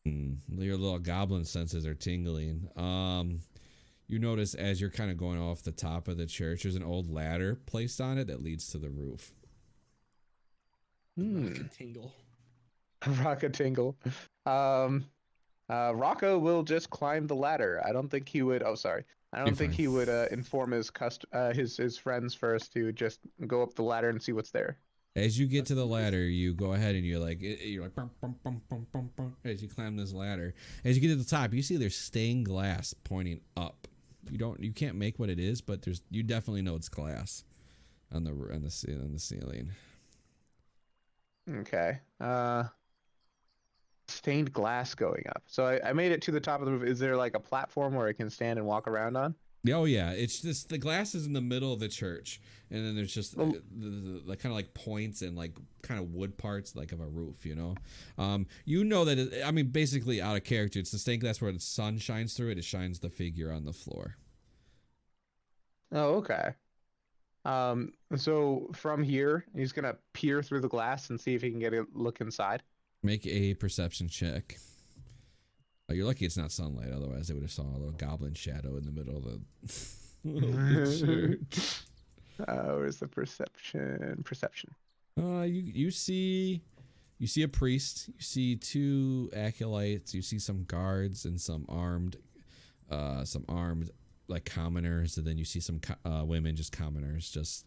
Your little goblin senses are tingling. You notice as you're kind of going off the top of the church, there's an old ladder placed on it that leads to the roof. Rocket tingle. Rocket tingle. Rocco will just climb the ladder. I don't think he would. Oh, sorry. I don't think he would inform his friends first to just go up the ladder and see what's there. As you get to the ladder, you go ahead and you're like bum, bum, bum, bum, bum, bum, as you climb this ladder. As you get to the top, you see there's stained glass pointing up. You can't make what it is, but you definitely know it's glass on the ceiling. Okay. Stained glass going up. So I made it to the top of the roof. Is there like a platform where I can stand and walk around on? Oh yeah, it's just the glass is in the middle of the church, and then there's just the kind of like points and like kind of wood parts like of a roof, you know. You know that basically out of character. It's the stained glass where the sun shines through it. It shines the figure on the floor. Oh, okay. So from here, he's gonna peer through the glass and see if he can get a look inside. Make a perception check. Oh, you're lucky it's not sunlight, otherwise they would have saw a little goblin shadow in the middle of the church. Where's the perception? You see a priest. You see two acolytes. You see some guards and some armed like commoners, and then you see some women, just commoners, just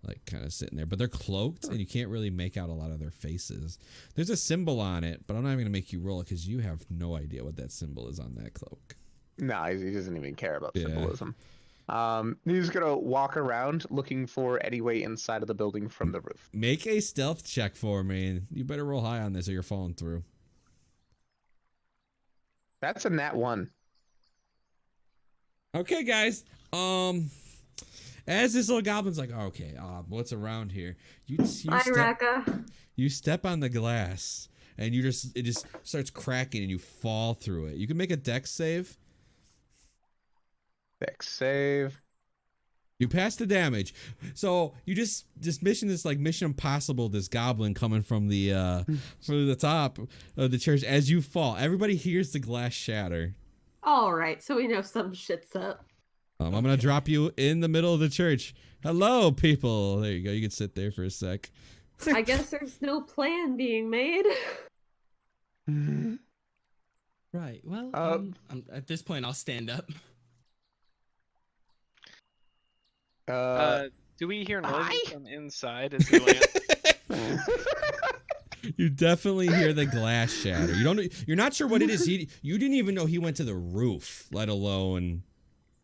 like kind of sitting there, but they're cloaked and you can't really make out a lot of their faces. There's a symbol on it, but I'm not even gonna make you roll it because you have no idea what that symbol is on that cloak. No, he doesn't even care about symbolism. He's gonna walk around looking for any way inside of the building from the roof. Make a stealth check for me. You better roll high on this or you're falling through. That's a nat 1. Okay, guys. As this little goblin's like, oh, okay, what's around here? You step on the glass, and it just starts cracking, and you fall through it. You can make a dex save. Dex save. You pass the damage. So you just mission this like Mission Impossible. This goblin coming from the top of the church as you fall. Everybody hears the glass shatter. All right, so we know some shit's up. I'm gonna drop you in the middle of the church. Hello, people. There you go. You can sit there for a sec. I guess there's no plan being made. Right. Well, at this point, I'll stand up. Do we hear noises from inside as we land? You definitely hear the glass shatter. You're not sure what it is. You didn't even know he went to the roof, let alone.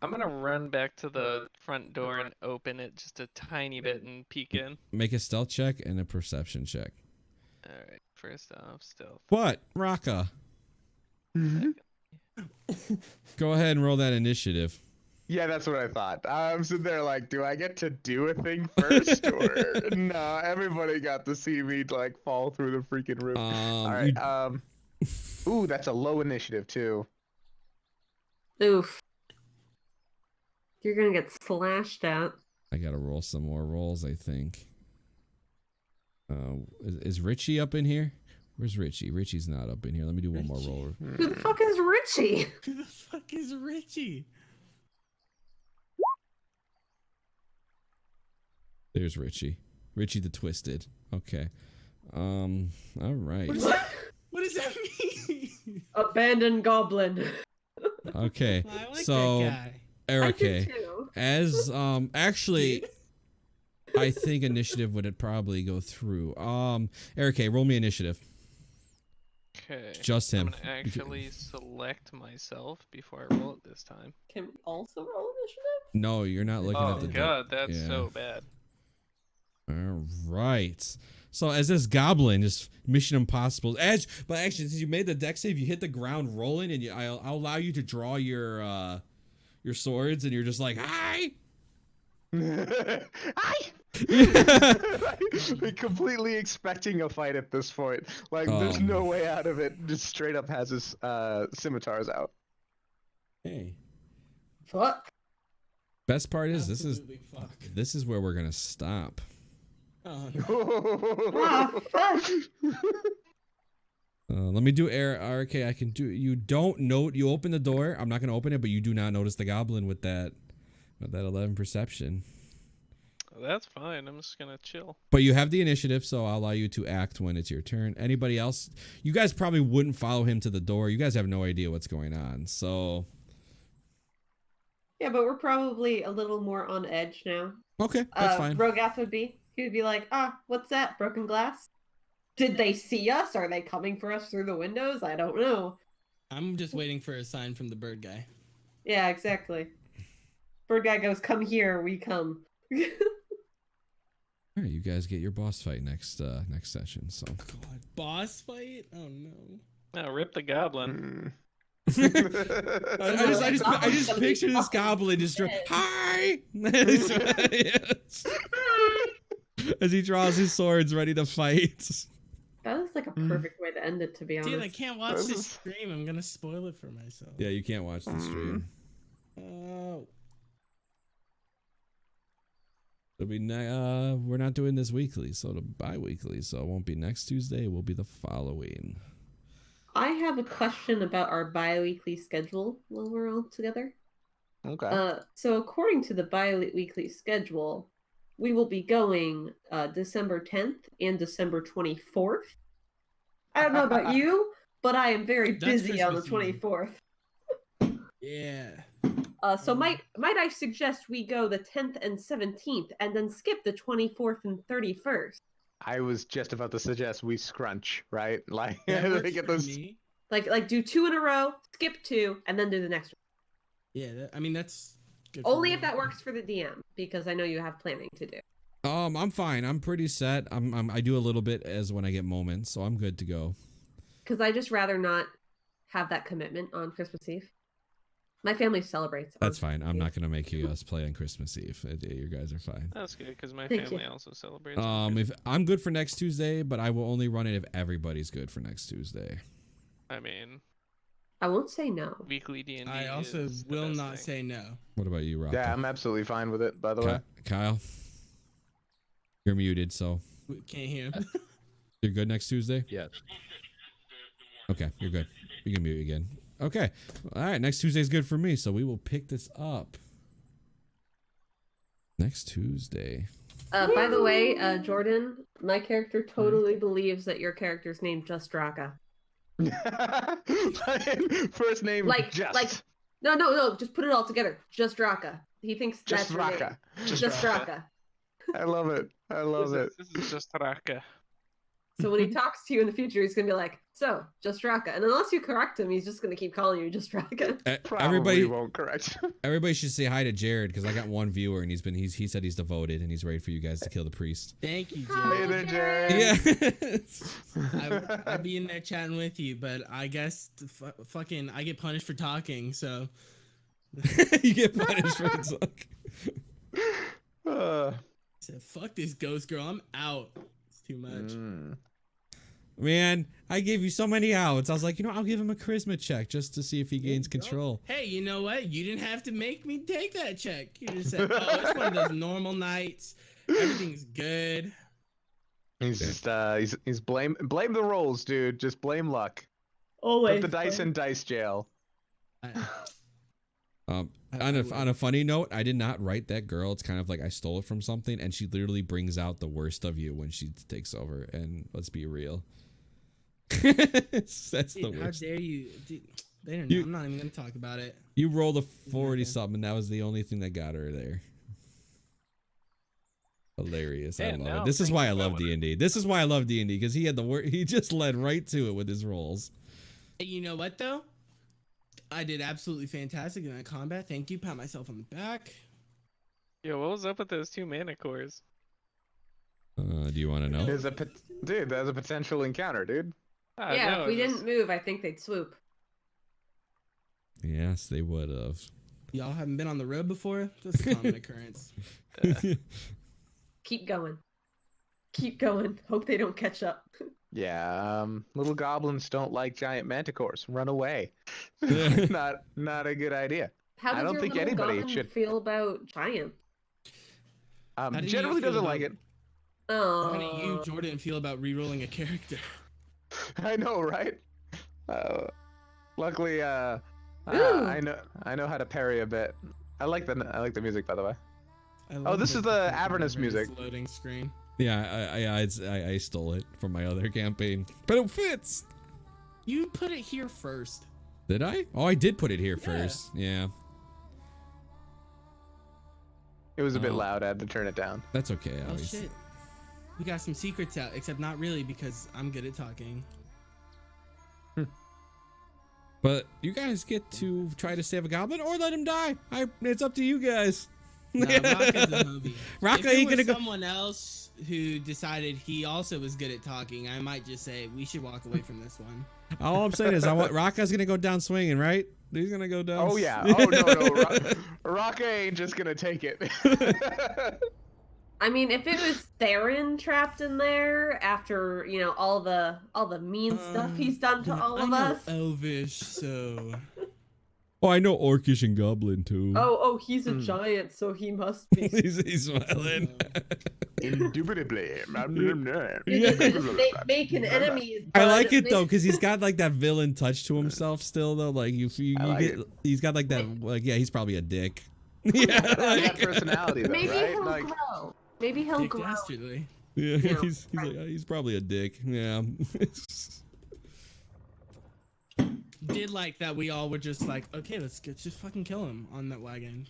I'm gonna run back to the front door and open it just a tiny bit and peek in. Make a stealth check and a perception check. All right, first off, stealth. What, Raka? Go ahead and roll that initiative. Yeah, that's what I thought. I'm sitting there like, do I get to do a thing first, or no? Everybody got to see me like fall through the freaking roof. All right. Ooh, that's a low initiative too. Oof. You're gonna get slashed at. I gotta roll some more rolls, I think. Is Richie up in here? Where's Richie? Richie's not up in here. Let me do one more roll. Who the fuck is Richie? Who the fuck is Richie? There's Richie. Richie the Twisted. Okay. All right. What does that mean? Abandoned goblin. Okay. I like so that guy. Erica, as actually I think initiative would probably go through. Erica, roll me initiative. Okay. Just him. I'm gonna actually select myself before I roll it this time. Can we also roll initiative? No, you're not looking at the god, that's so bad. All right. So as this goblin is Mission Impossible, but actually since you made the dex save, you hit the ground rolling, and I'll allow you to draw your your swords, and you're just like, hi. Hi. Like, completely expecting a fight at this point. Like, there's no way out of it. Just straight up has his scimitars out. Hey. Fuck. Best part is Absolutely fuck. this is where we're gonna stop. Oh, no. Ah, fuck. Let me do air. Okay, I can do. You don't note. You open the door. I'm not gonna open it, but you do not notice the goblin with that 11 perception. That's fine. I'm just gonna chill. But you have the initiative, so I'll allow you to act when it's your turn. Anybody else? You guys probably wouldn't follow him to the door. You guys have no idea what's going on. So Yeah, but we're probably a little more on edge now. okay, that's fine. Rogath would be. He would be like, what's that? Broken glass? Did they see us? Are they coming for us through the windows? I don't know. I'm just waiting for a sign from the bird guy. Yeah, exactly. Bird guy goes, come here, we come. All right, you guys get your boss fight next session. So God, boss fight? Oh no. No, rip the goblin. I just picture this goblin just hi as he draws his swords ready to fight. That was like a perfect way to end it, to be honest. Dude, I can't watch this stream. I'm gonna spoil it for myself. Yeah, you can't watch the stream. Oh. It'll be we're not doing this weekly, so it'll bi-weekly, so it won't be next Tuesday, it will be the following. I have a question about our bi-weekly schedule while we're all together. Okay. So according to the bi-weekly schedule, we will be going December 10th and December 24th. I don't know about you, but I am very busy on the 24th. Yeah. So might I suggest we go the 10th and 17th and then skip the 24th and 31st? I was just about to suggest we scrunch, right? Like, Get those. Like do 2 in a row, skip 2, and then do the next one. Yeah, I mean that's good. Only if that works for the DM, because I know you have planning to do. I'm fine. I'm pretty set. I do a little bit as when I get moments, so I'm good to go. Because I just rather not have that commitment on Christmas Eve. My family celebrates. That's fine. I'm not gonna make you guys play on Christmas Eve. You guys are fine. That's good because my family also celebrates. If I'm good for next Tuesday, but I will only run it if everybody's good for next Tuesday. I mean, I won't say no. Weekly D&D. I also will not say no. What about you, Rob? Yeah, I'm absolutely fine with it. By the way, Kyle, you're muted, so can't hear him. You're good next Tuesday. Yes. Okay, you're good. You can mute again. Okay. All right. Next Tuesday's good for me, so we will pick this up next Tuesday. By the way, Jordan, my character totally believes that your character's named Just Raka. First name, Just. No, just put it all together. Just Raka. He thinks that's Just Raka. Just Raka. I love it. I love it. This is Just Raka. So when he talks to you in the future, he's gonna be like, "So, Just Raka," and unless you correct him, he's just gonna keep calling you Just Raka. Everybody won't correct. Everybody should say hi to Jared because I got one viewer and he said he's devoted and he's ready for you guys to kill the priest. Thank you, Hey Jared. there, Jared. Yeah. I'd be in there chatting with you, but I guess fucking I get punished for talking, so You get punished for talking. So fuck this ghost girl. I'm out. It's too much. Man, I gave you so many outs. I was like, I'll give him a charisma check just to see if he gains control. Hey, you know what? You didn't have to make me take that check. You just said, "Oh, it's one of those normal nights. Everything's good." He's just he's blame the rolls, dude. Just blame luck. Always. Put the dice in dice jail. On a funny note, I did not write that girl. It's kind of like I stole it from something, and she literally brings out the worst of you when she takes over. And let's be real, that's the worst. How dare you? Dude, they don't know. I'm not even gonna talk about it. You rolled a 40 something, and that was the only thing that got her there. Hilarious. I love it. This is why I love D&D. This is why I love D&D because he had the word. He just led right to it with his rolls. Hey, you know what though? I did absolutely fantastic in that combat. Thank you. Pat myself on the back. Yo, what was up with those 2 mana cores? Do you want to know? There's a potential encounter, dude. Yeah, if we didn't move, I think they'd swoop. Yes, they would have. Y'all haven't been on the road before? That's a common occurrence. Keep going. Keep going. Hope they don't catch up. Yeah, little goblins don't like giant manticores. Run away. not a good idea. How I does don't your think little anybody goblin should. feel about giants? How do you Generally feel doesn't about- like it. Oh. How do you, Jordan, feel about re-rolling a character? I know, right? Luckily, Ooh. I know how to parry a bit. I like the music, by the way. I This is the Avernus music. Loading screen. Yeah, I stole it from my other campaign, but it fits. You put it here first. Did I? Oh, I did put it here first. Yeah. It was a bit loud. I had to turn it down. That's okay. Oh shit. We got some secrets out, except not really because I'm good at talking. But you guys get to try to save a goblin or let him die. It's up to you guys. No, Rocka's a movie. Rocka if ain't it gonna was go. someone else who decided he also was good at talking, I might just say we should walk away from this one. All I'm saying is, Rocka's gonna go down swinging, right? He's gonna go down. Oh yeah. Oh no. Rocka ain't just gonna take it. I mean, if it was Theron trapped in there after, you know, all the mean stuff he's done to all of us. Elvish, so. Oh, I know Orcish and Goblin too. Oh, he's a giant, so he must be. he's smiling. Indubitably. Making enemies. I like it though, because he's got like that villain touch to himself still though. Like he's got like that. Like yeah, he's probably a dick. Yeah, that personality though, Maybe right? he'll Like, grow. Maybe he'll Dick grow. dastardly. yeah, he's probably a dick. Yeah. Did like that we all were just like, okay, let's just fucking kill him on that wagon.